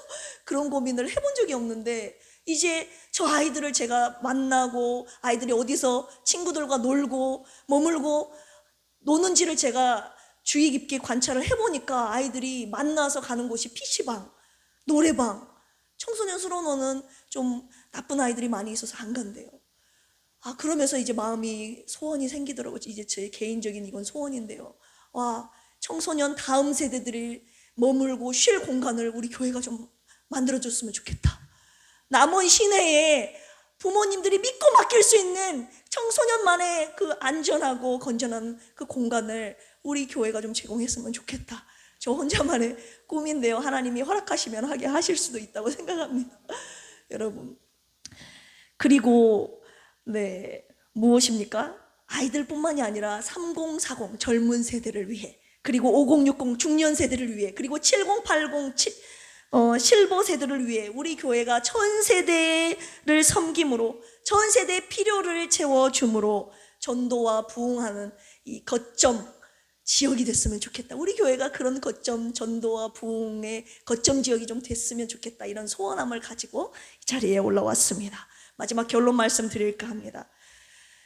그런 고민을 해본 적이 없는데 이제 저 아이들을 제가 만나고 아이들이 어디서 친구들과 놀고 머물고 노는지를 제가 주의 깊게 관찰을 해보니까 아이들이 만나서 가는 곳이 PC방, 노래방, 청소년 수로노는 좀 나쁜 아이들이 많이 있어서 안 간대요. 그러면서 이제 마음이 소원이 생기더라고요. 이제 제 개인적인 이건 소원인데요. 청소년 다음 세대들이 머물고 쉴 공간을 우리 교회가 좀 만들어줬으면 좋겠다. 남원 시내에 부모님들이 믿고 맡길 수 있는 청소년만의 그 안전하고 건전한 그 공간을 우리 교회가 좀 제공했으면 좋겠다. 저 혼자만의 꿈인데요. 하나님이 허락하시면 하게 하실 수도 있다고 생각합니다. 여러분. 그리고 무엇입니까? 아이들뿐만이 아니라 3040 젊은 세대를 위해 그리고 5060 중년 세대를 위해 그리고 7080 실버 세대를 위해 우리 교회가 전 세대를 섬김으로 전 세대의 필요를 채워줌으로 전도와 부흥하는 이 거점 지역이 됐으면 좋겠다. 우리 교회가 그런 거점 전도와 부흥의 거점 지역이 좀 됐으면 좋겠다. 이런 소원함을 가지고 이 자리에 올라왔습니다. 마지막 결론 말씀드릴까 합니다.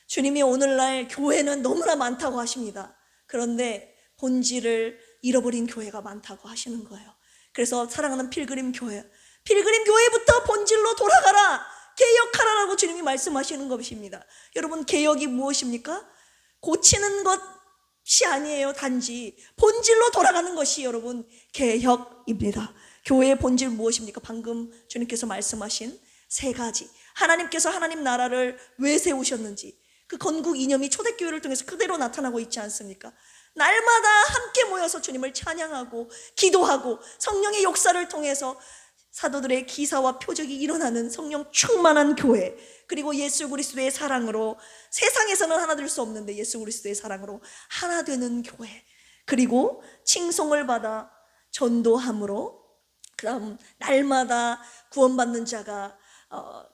주님이 오늘날 교회는 너무나 많다고 하십니다. 그런데 본질을 잃어버린 교회가 많다고 하시는 거예요. 그래서 사랑하는 필그림 교회부터 본질로 돌아가라, 개혁하라라고 주님이 말씀하시는 것입니다. 여러분, 개혁이 무엇입니까? 고치는 것이 아니에요. 단지 본질로 돌아가는 것이 여러분 개혁입니다. 교회의 본질 무엇입니까? 방금 주님께서 말씀하신 세 가지. 하나님께서 하나님 나라를 왜 세우셨는지 그 건국 이념이 초대교회를 통해서 그대로 나타나고 있지 않습니까? 날마다 함께 모여서 주님을 찬양하고 기도하고 성령의 역사를 통해서 사도들의 기사와 표적이 일어나는 성령 충만한 교회, 그리고 예수 그리스도의 사랑으로 세상에서는 하나 될 수 없는데 예수 그리스도의 사랑으로 하나 되는 교회, 그리고 칭송을 받아 전도함으로 그다음 날마다 구원받는 자가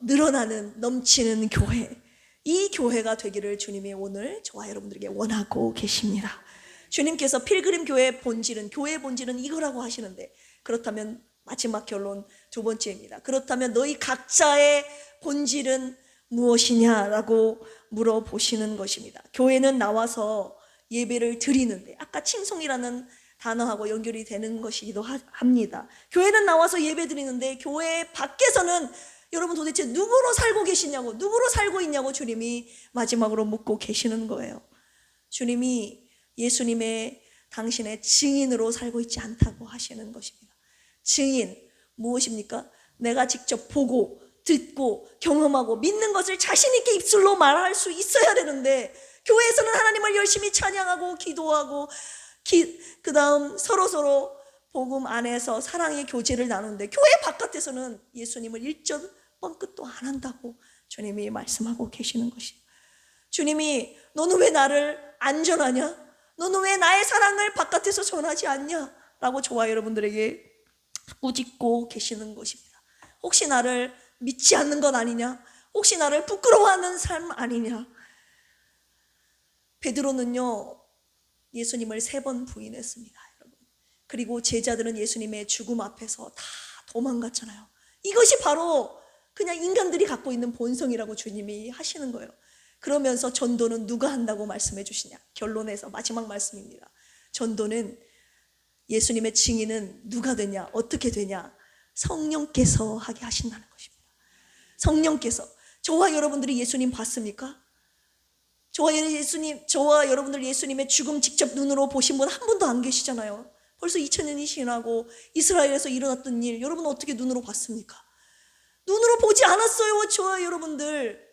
늘어나는 넘치는 교회, 이 교회가 되기를 주님이 오늘 저와 여러분들에게 원하고 계십니다. 주님께서 필그림 교회의 본질은 이거라고 하시는데, 그렇다면 마지막 결론 두 번째입니다. 그렇다면 너희 각자의 본질은 무엇이냐라고 물어보시는 것입니다. 교회는 나와서 예배를 드리는데, 아까 칭송이라는 단어하고 연결이 되는 것이기도 합니다. 교회는 나와서 예배 드리는데 교회 밖에서는 여러분 도대체 누구로 살고 계시냐고, 누구로 살고 있냐고 주님이 마지막으로 묻고 계시는 거예요. 주님이 예수님의 당신의 증인으로 살고 있지 않다고 하시는 것입니다. 증인 무엇입니까? 내가 직접 보고 듣고 경험하고 믿는 것을 자신 있게 입술로 말할 수 있어야 되는데, 교회에서는 하나님을 열심히 찬양하고 기도하고 그 다음 서로 복음 안에서 사랑의 교제를 나누는데 교회 바깥에서는 예수님을 일전 뻥끗도 안 한다고 주님이 말씀하고 계시는 것이에요. 주님이 너는 왜 나를 안 전하냐? 너는 왜 나의 사랑을 바깥에서 전하지 않냐? 라고 저와 여러분들에게 꾸짖고 계시는 것입니다. 혹시 나를 믿지 않는 것 아니냐? 혹시 나를 부끄러워하는 삶 아니냐? 베드로는요 예수님을 3번 부인했습니다, 여러분. 그리고 제자들은 예수님의 죽음 앞에서 다 도망갔잖아요. 이것이 바로 그냥 인간들이 갖고 있는 본성이라고 주님이 하시는 거예요. 그러면서 전도는 누가 한다고 말씀해 주시냐? 결론에서 마지막 말씀입니다. 전도는, 예수님의 증인은 누가 되냐? 어떻게 되냐? 성령께서 하게 하신다는 것입니다. 성령께서. 저와 여러분들이 예수님 봤습니까? 저와 여러분들 예수님의 죽음 직접 눈으로 보신 분 한 분도 안 계시잖아요. 벌써 2000년이 지나고 이스라엘에서 일어났던 일, 여러분 어떻게 눈으로 봤습니까? 눈으로 보지 않았어요. 저와 여러분들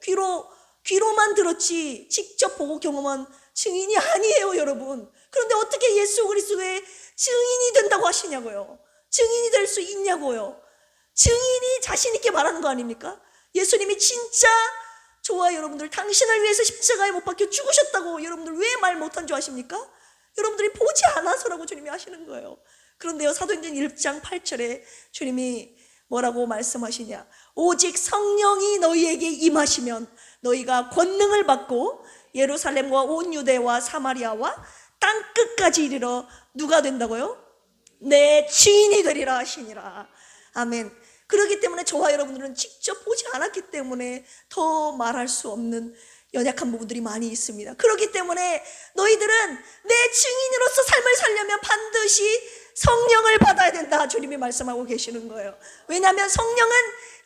귀로만 들었지 직접 보고 경험한 증인이 아니에요, 여러분. 그런데 어떻게 예수 그리스도의 증인이 된다고 하시냐고요? 증인이 될 수 있냐고요? 증인이 자신 있게 말하는 거 아닙니까? 예수님이 진짜 저와 여러분들 당신을 위해서 십자가에 못 박혀 죽으셨다고 여러분들 왜 말 못한 줄 아십니까? 여러분들이 보지 않아서라고 주님이 하시는 거예요. 그런데요, 사도행전 1장 8절에 주님이 뭐라고 말씀하시냐? 오직 성령이 너희에게 임하시면 너희가 권능을 받고 예루살렘과 온 유대와 사마리아와 땅 끝까지 이르러 누가 된다고요? 내 증인이 되리라 하시니라. 아멘. 그렇기 때문에 저와 여러분들은 직접 보지 않았기 때문에 더 말할 수 없는 연약한 부분들이 많이 있습니다. 그렇기 때문에 너희들은 내 증인으로서 삶을 살려면 반드시 성령을 받아야 된다, 주님이 말씀하고 계시는 거예요. 왜냐하면 성령은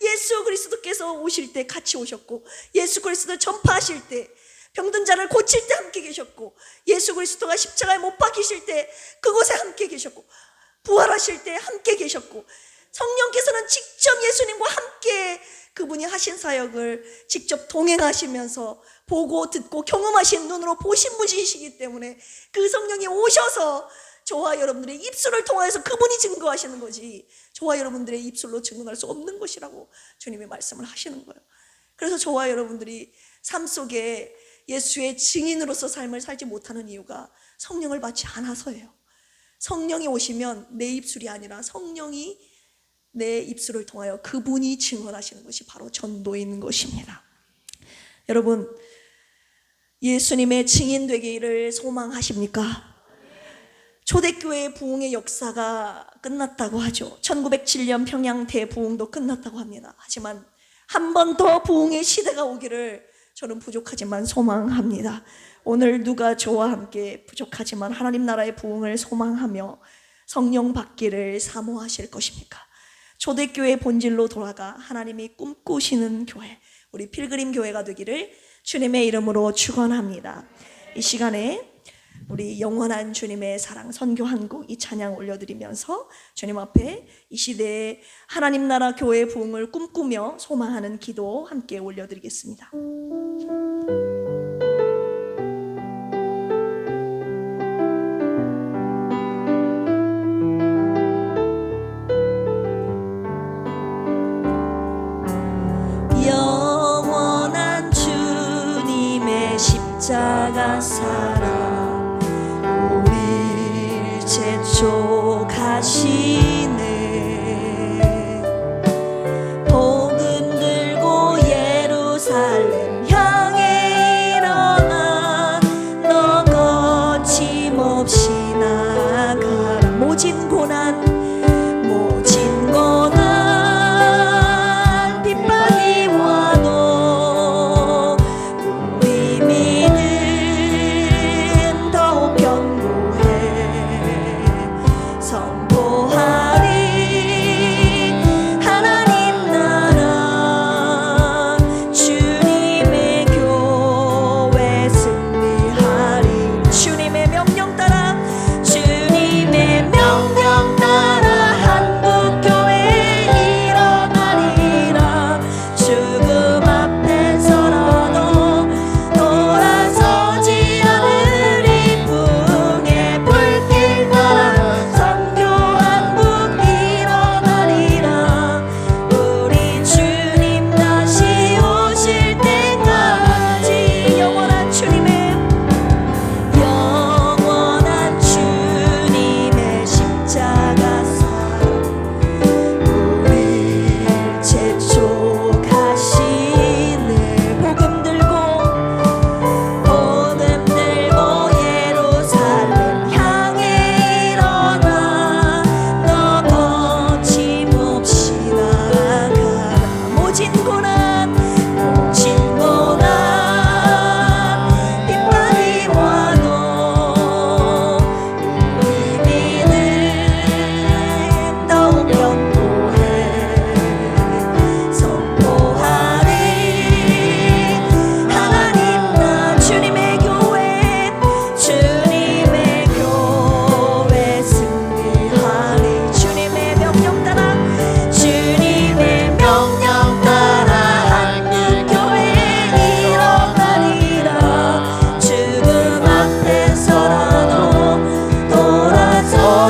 예수 그리스도께서 오실 때 같이 오셨고, 예수 그리스도 전파하실 때, 병든 자를 고칠 때 함께 계셨고, 예수 그리스도가 십자가에 못 박히실 때 그곳에 함께 계셨고, 부활하실 때 함께 계셨고, 성령께서는 직접 예수님과 함께 그분이 하신 사역을 직접 동행하시면서 보고 듣고 경험하신 눈으로 보신 분이시기 때문에 그 성령이 오셔서 저와 여러분들의 입술을 통해서 그분이 증거하시는 거지, 저와 여러분들의 입술로 증언할 수 없는 것이라고 주님이 말씀을 하시는 거예요. 그래서 저와 여러분들이 삶 속에 예수의 증인으로서 삶을 살지 못하는 이유가 성령을 받지 않아서예요. 성령이 오시면 내 입술이 아니라 성령이 내 입술을 통하여 그분이 증언하시는 것이 바로 전도인 것입니다. 여러분, 예수님의 증인 되기를 소망하십니까? 초대교회의 부흥의 역사가 끝났다고 하죠. 1907년 평양 대부흥도 끝났다고 합니다. 하지만 한 번 더 부흥의 시대가 오기를 저는 부족하지만 소망합니다. 오늘 누가 저와 함께 부족하지만 하나님 나라의 부흥을 소망하며 성령 받기를 사모하실 것입니까? 초대교회의 본질로 돌아가 하나님이 꿈꾸시는 교회, 우리 필그림 교회가 되기를 주님의 이름으로 축원합니다. 이 시간에 우리 영원한 주님의 사랑 선교 한 곡 이 찬양 올려드리면서 주님 앞에 이 시대에 하나님 나라 교회의 부흥을 꿈꾸며 소망하는 기도 함께 올려드리겠습니다. 영원한 주님의 십자가 사랑 우리를 재촉하시네. 복음 들고 예루살렘 향해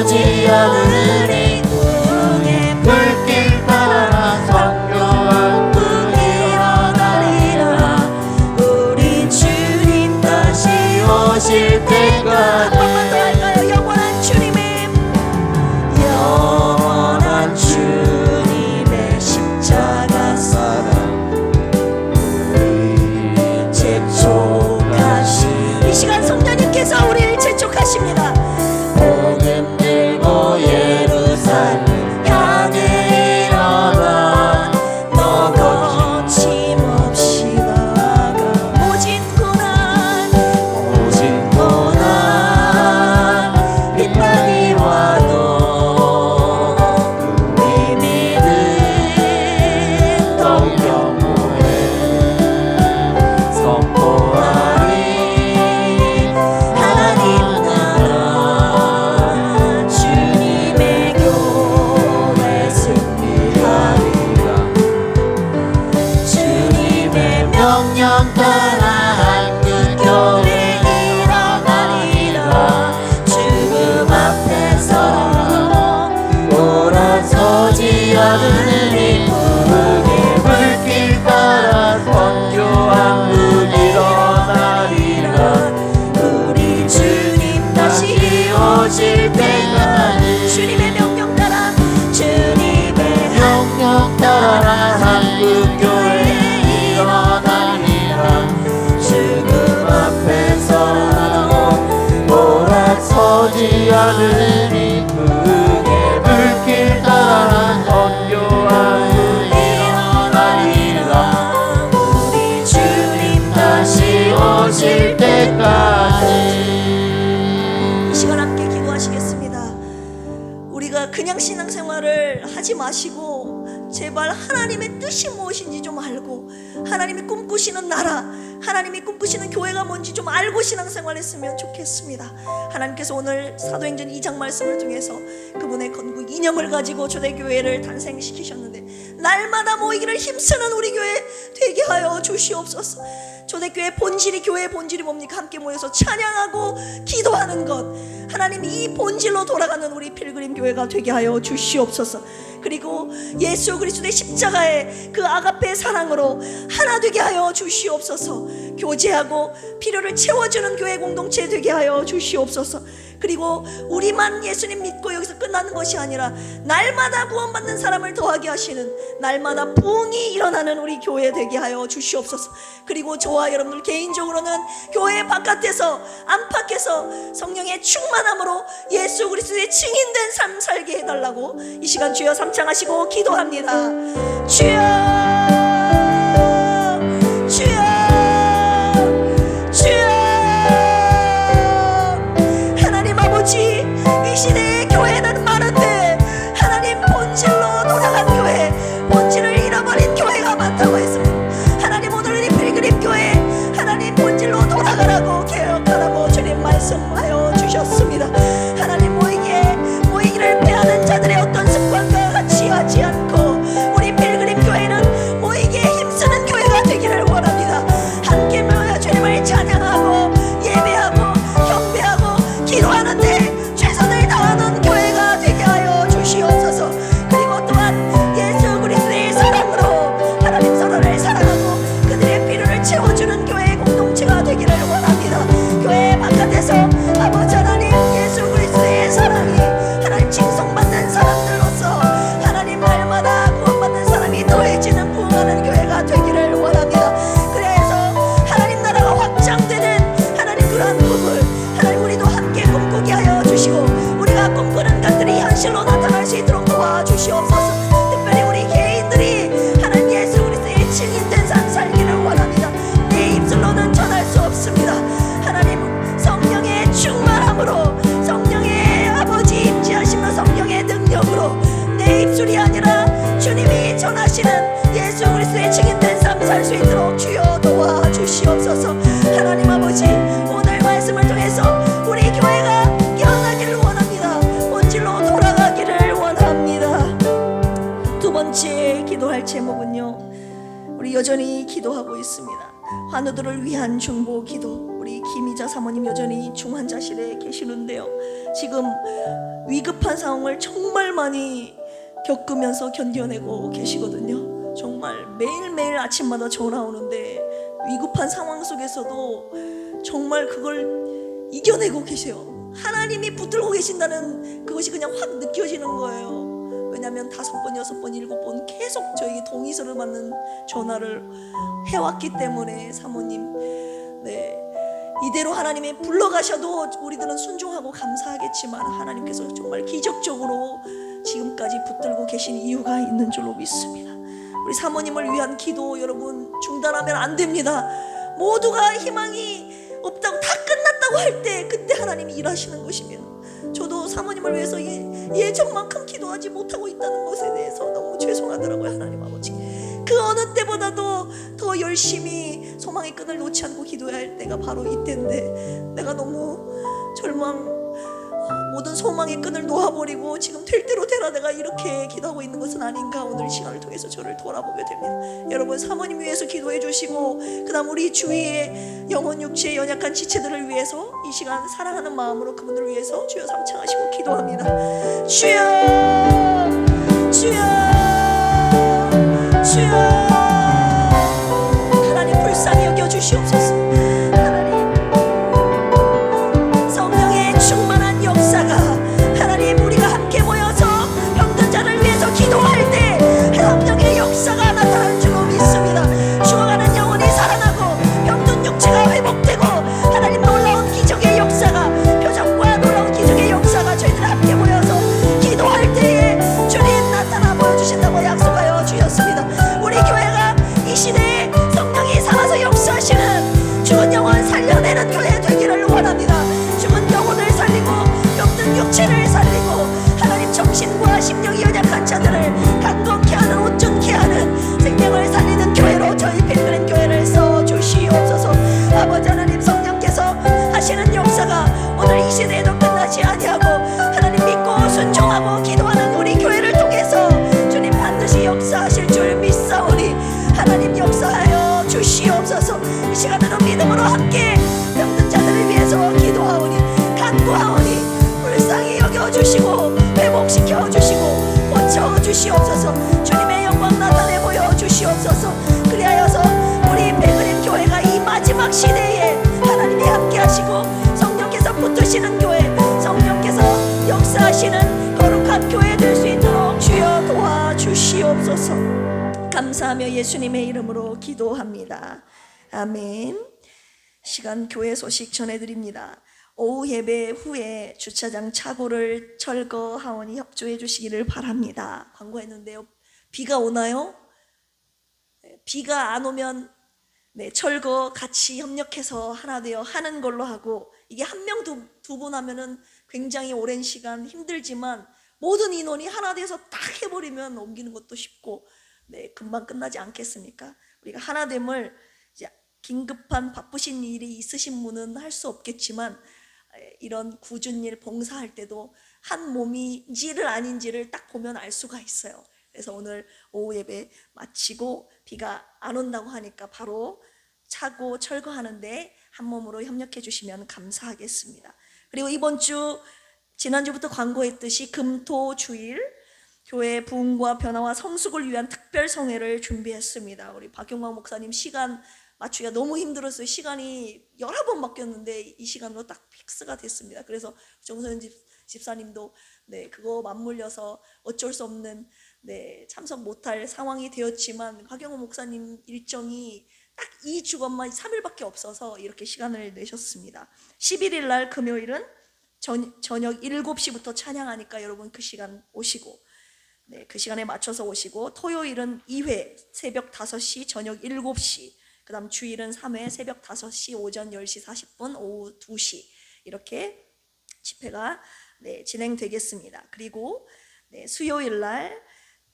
서지 않으니 부흥의 불길 따라 성교한 일어나리라. 우리 주님 다시 오실 한 때까지 번만 더 할까요? 영원한 주님의 십자가 재촉하시 이 시간 성령님께서 우리를 재촉하십니다. 복음 들고 예루살렘 향해 일어나 너 거침없이 나아가 모진 고난 빛나니 와도 우리 믿음 동경호에 선포하리 하나님 나라 주님의 교회 승리하리라. 주님의 명령 따라 한국교회 일어나리라. 죽음 앞에서 돌아서지 않으니 부흥의 불길 따라 선교한 일어나리라. 우리 주님 다시 오실 때까지 주님의 명령 따라 주님의 명령 따라 한국교회 일어나리라. 죽음 앞에서 돌아서지 않으니 부흥의 불길 따라 선교하여 일어나리라. 우리 주님 다시 오실 때까지 이 시간 함께 기도하시겠습니다. 우리가 그냥 신앙생활을 하지 마시고 제발 하나님의 뜻이 무엇인지 좀 알고 하나님이 꿈꾸시는 나라, 하나님이 꿈꾸시는 교회가 뭔지 좀 알고 신앙생활했으면 좋겠습니다. 하나님께서 오늘 사도행전 2장 말씀을 통해서 그분의 건국 이념을 가지고 초대교회를 탄생시키셨는데 날마다 모이기를 힘쓰는 우리 교회 되게 하여 주시옵소서. 초대교회 본질이, 교회의 본질이 뭡니까? 함께 모여서 찬양하고 기도하는 것. 하나님 이 본질로 돌아가는 우리 필그림 교회가 되게 하여 주시옵소서. 그리고 예수 그리스도의 십자가의 그 아가페의 사랑으로 하나 되게 하여 주시옵소서. 교제하고 필요를 채워주는 교회 공동체 되게 하여 주시옵소서. 그리고 우리만 예수님 믿고 여기서 끝나는 것이 아니라 날마다 구원받는 사람을 더하게 하시는, 날마다 부흥이 일어나는 우리 교회 되게 하여 주시옵소서. 그리고 저와 여러분들 개인적으로는 교회 바깥에서 안팎에서 성령의 충만함으로 예수 그리스도의 증인된 삶 살게 해달라고 이 시간 주여 삼창하시고 기도합니다. 주여, 주여, 주여. 하나님 아버지, 이 시대의 교회는 많은데 하나님 본질로 돌아간 교회, 본질을 잃어버린 교회가 많다고 했습니다. 하나님 오늘 우리 필그림 교회 하나님 본질로 돌아가라고 개혁하라고 주님 말씀하여 주셨습니다. 하나님 모이기를 패하는 자들의 어떤 습관과 같이 하지 않고 우리 필그림 교회는 모이기에 힘쓰는 교회가 되기를 원합니다. 함께 모여 주님을 찬양하고 예배하고 경배하고 기도하는데 최선을 다하는 교회가 되게 하여 주시옵소서. 그리고 또한 예수 그리스도의 사랑으로 하나님 서로를 사랑하고 그들의 필요를 채워주는 교회의 공동체가 되기를 원합니다. 교회 바깥에서 아버지 하나님 예수 그리스도의 사랑이 하나님 칭송받는 사람들로서 하나님 날마다 구원받는 사람이 더해지는 부흥하는 교회가 되기를 원합니다. 그래서 하나님 나라가 확장되는 하나님 그러한 꿈을 하나님 우리도 함께 꿈꾸게 하여 주시고 우리가 꿈꾸는 것들이 현실로 나타날 수 있도록 도와주시옵소서. 특별히 우리 개인들이 하나님 예수 그리스도의 증인된 삶 살기를 원합니다. 내 입술로는 전할 수 없습니다. 하나님 성령의 충만함으로, 성령의 아버지 임재하시며 성령의 능력으로 내 입술이 아니라 주님이 전하시는 예수 그리스도의 증인된 삶 살 수 있도록 주여 도와주시옵소서. 하나님 아버지 오늘 말씀을 통해서 우리 교회가 깨어나기를 원합니다. 본질로 돌아가기를 원합니다. 두 번째 기도할 제목은요, 우리 여전히 기도하고 있습니다. 환우들을 위한 중보 기도. 우리 김희자 사모님 여전히 중환자실에 계시는데요. 지금 위급한 상황을 정말 많이 겪으면서 견뎌내고 계시거든요. 정말 매일매일 아침마다 전화 오는데 위급한 상황 속에서도 정말 그걸 이겨내고 계세요. 하나님이 붙들고 계신다는 그것이 그냥 확 느껴지는 거예요. 왜냐하면 5번, 6번, 7번 계속 저에게 동의서를 받는 전화를 해왔기 때문에 사모님, 네, 이대로 하나님이 불러가셔도 우리들은 순종하고 감사하겠지만 하나님께서 정말 기적적으로 지금까지 붙들고 계신 이유가 있는 줄로 믿습니다. 우리 사모님을 위한 기도 여러분 중단하면 안 됩니다. 모두가 희망이 없다고 다 끝났다고 할 때 그때 하나님이 일하시는 것이면, 저도 사모님을 위해서 예정만큼 기도하지 못하고 있다는 것에 대해서 너무 죄송하더라고요. 하나님 아버지, 그 어느 때보다도 더 열심히 소망의 끈을 놓지 않고 기도해야 할 때가 바로 이때인데 내가 너무 모든 소망의 끈을 놓아버리고 지금 될 대로 되라 내가 이렇게 기도하고 있는 것은 아닌가, 오늘 이 시간을 통해서 저를 돌아보게 됩니다. 여러분 사모님 위해서 기도해 주시고, 그 다음 우리 주위의 영혼 육체의 연약한 지체들을 위해서 이 시간 사랑하는 마음으로 그분들을 위해서 주여 삼창하시고 기도합니다. 주여, 주여, 주여, 하나님 불쌍히 여겨 주시옵소서. 하나님 성령의 충만한 역사가, 하나님 우리가 함께 모여서 병든 자를 위해서 기도할 때 성령의 역사가 나타날 줄로 믿습니다. 죽어가는 영혼이 살아나고 병든 육체가 회복되고 하나님 놀라운 기적의 역사가, 표적과 놀라운 기적의 역사가 저희들 함께 모여서 기도할 때에 주님 나타나 보여주신다고 약속하여 주셨습니다. 우리 교회가 이 시대에 성령이 살아서 역사하시는 죽은 영혼 살려내는 교회 되기를 원합니다. 죽은 영혼을 살리고 병든 육체를 살리고 하나님 정신과 심령이 연약한 자들을 강건케 하는, 온전케 하는 생명을 살리는 교회로 저희 펜그린 교회를 써주시옵소서. 아버지 하나님, 성령께서 하시는 역사가 오늘 이 시대에도 끝나지 아니하고 하나님 믿고 순종하고 기도하는 우리 교회를 통해서 주님 반드시 역사하실 줄 믿사오니 하나님 역사하여 주시옵소서. 이 시간으로 믿음으로 함께 병든 자들을 위해서 기도하오니 간구하오니 불쌍히 여겨주시고 회복시켜 주시고 고쳐 주시옵소서. 주님의 영광 나타내 보여 주시옵소서. 그리하여서 우리 펜그린 교회가 이 마지막 시대에 하나님이 함께 하시고 성령께서 붙드시는 교회, 성령께서 역사하시는 거룩한 교회 될 수 있도록 주여 도와주시옵소서. 감사하며 예수님의 이름으로 기도합니다. 아멘. 시간 교회 소식 전해드립니다. 오후 예배 후에 주차장 차고를 철거하오니 협조해 주시기를 바랍니다. 광고했는데요. 비가 오나요? 비가 안 오면 철거 같이 협력해서 하나 되어 하는 걸로 하고, 이게 한 명 두 분 하면은 굉장히 오랜 시간 힘들지만 모든 인원이 하나 돼서 딱 해버리면 옮기는 것도 쉽고 금방 끝나지 않겠습니까? 우리가 하나됨을 이제 긴급한 바쁘신 일이 있으신 분은 할 수 없겠지만 이런 굳은 일 봉사할 때도 한 몸인지를 아닌지를 딱 보면 알 수가 있어요. 그래서 오늘 오후 예배 마치고 비가 안 온다고 하니까 바로 차고 철거하는데 한 몸으로 협력해 주시면 감사하겠습니다. 그리고 이번 주 지난주부터 광고했듯이 금토주일 교회 부흥과 변화와 성숙을 위한 특별 성회를 준비했습니다. 우리 박용광 목사님 시간 맞추기가 너무 힘들었어요. 시간이 여러 번 바뀌었는데 이 시간으로 딱 픽스가 됐습니다. 그래서 정소연 집사님도 그거 맞물려서 어쩔 수 없는 참석 못할 상황이 되었지만 박용광 목사님 일정이 딱 이 주간만 3일밖에 없어서 이렇게 시간을 내셨습니다. 11일 날 금요일은 저녁 7시부터 찬양하니까 여러분 그 시간 오시고, 그 시간에 맞춰서 오시고, 토요일은 2회 새벽 5시 저녁 7시, 그 다음 주일은 3회 새벽 5시 오전 10시 40분 오후 2시 이렇게 집회가 진행되겠습니다. 그리고 수요일 날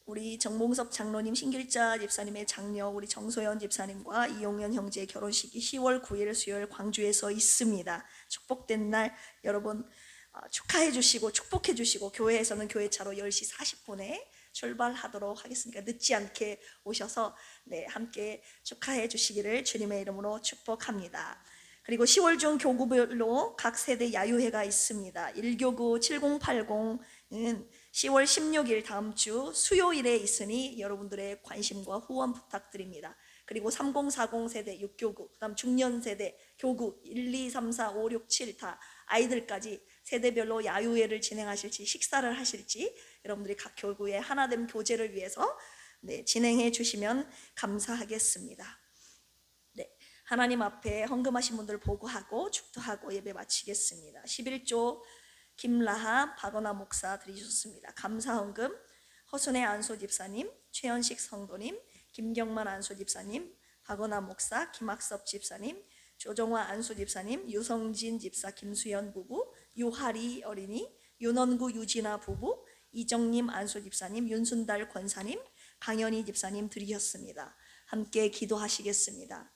우리 정봉섭 장로님, 신길자 집사님의 장녀 우리 정소연 집사님과 이용현 형제의 결혼식이 10월 9일 수요일 광주에서 있습니다. 축복된 날 여러분 축하해 주시고 축복해 주시고, 교회에서는 교회차로 10시 40분에 출발하도록 하겠습니다. 늦지 않게 오셔서 함께 축하해 주시기를 주님의 이름으로 축복합니다. 그리고 10월 중 교구별로 각 세대 야유회가 있습니다. 1교구 7080은 10월 16일 다음 주 수요일에 있으니 여러분들의 관심과 후원 부탁드립니다. 그리고 3040 세대 6교구, 그다음 중년 세대 교구 1, 2, 3, 4, 5, 6, 7 다 아이들까지 세대별로 야유회를 진행하실지 식사를 하실지 여러분들이 각 교구의 하나됨 교제를 위해서 진행해 주시면 감사하겠습니다. 네, 하나님 앞에 헌금하신 분들 보고하고 축도하고 예배 마치겠습니다. 11조 김라하 박원하 목사 드리셨습니다. 감사 헌금 허순의 안소 집사님, 최현식 성도님, 김경만 안소 집사님, 박원하 목사, 김학섭 집사님, 조정화 안수 집사님, 유성진 집사, 김수연 부부, 유하리 어린이, 윤원구 유진아 부부, 이정님 안수 집사님, 윤순달 권사님, 강현희 집사님 드리셨습니다. 함께 기도하시겠습니다.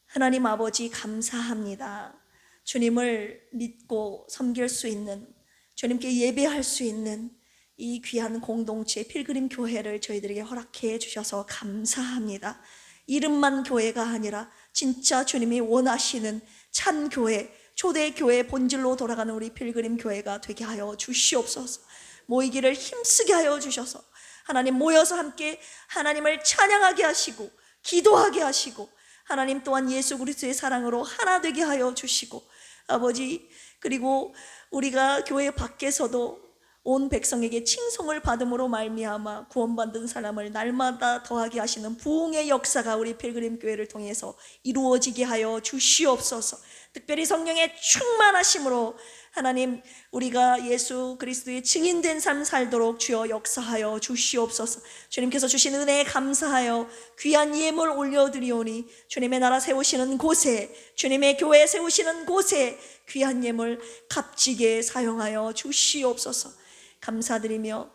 하나님 아버지 감사합니다. 주님을 믿고 섬길 수 있는, 주님께 예배할 수 있는 이 귀한 공동체 필그림 교회를 저희들에게 허락해 주셔서 감사합니다. 이름만 교회가 아니라 진짜 주님이 원하시는 참 교회, 초대 교회 본질로 돌아가는 우리 필그림 교회가 되게 하여 주시옵소서. 모이기를 힘쓰게 하여 주셔서 하나님 모여서 함께 하나님을 찬양하게 하시고 기도하게 하시고 하나님 또한 예수 그리스도의 사랑으로 하나 되게 하여 주시고 아버지, 그리고 우리가 교회 밖에서도 온 백성에게 칭송을 받음으로 말미암아 구원받은 사람을 날마다 더하게 하시는 부흥의 역사가 우리 필그림 교회를 통해서 이루어지게 하여 주시옵소서. 특별히 성령의 충만하심으로 하나님 우리가 예수 그리스도의 증인된 삶 살도록 주여 역사하여 주시옵소서. 주님께서 주신 은혜에 감사하여 귀한 예물 올려드리오니 주님의 나라 세우시는 곳에, 주님의 교회 세우시는 곳에 귀한 예물 값지게 사용하여 주시옵소서. 감사드리며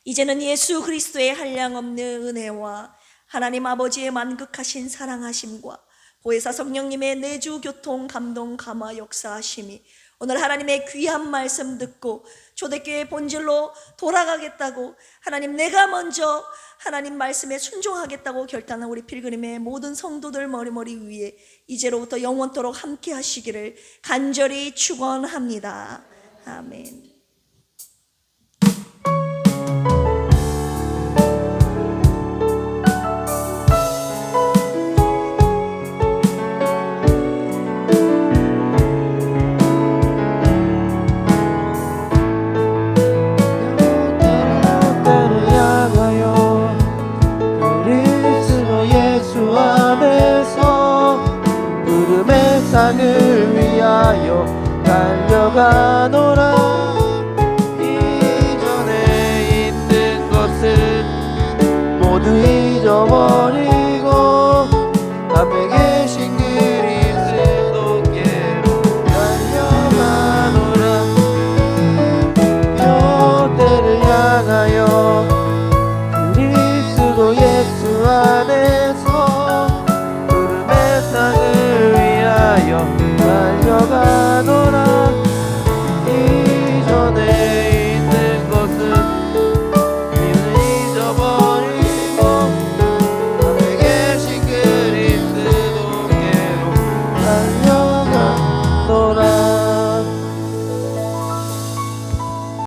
이제는 예수 그리스도의 한량없는 은혜와 하나님 아버지의 만극하신 사랑하심과 보혜사 성령님의 내주 교통 감동 감화 역사하심이 오늘 하나님의 귀한 말씀 듣고 초대교회 본질로 돌아가겠다고 하나님 내가 먼저 하나님 말씀에 순종하겠다고 결단한 우리 필그림의 모든 성도들 머리머리 위에 이제로부터 영원토록 함께 하시기를 간절히 축원합니다. 아멘. 상을 위하여 달려가노라. 이전에 있는 것은 모두 잊어버리고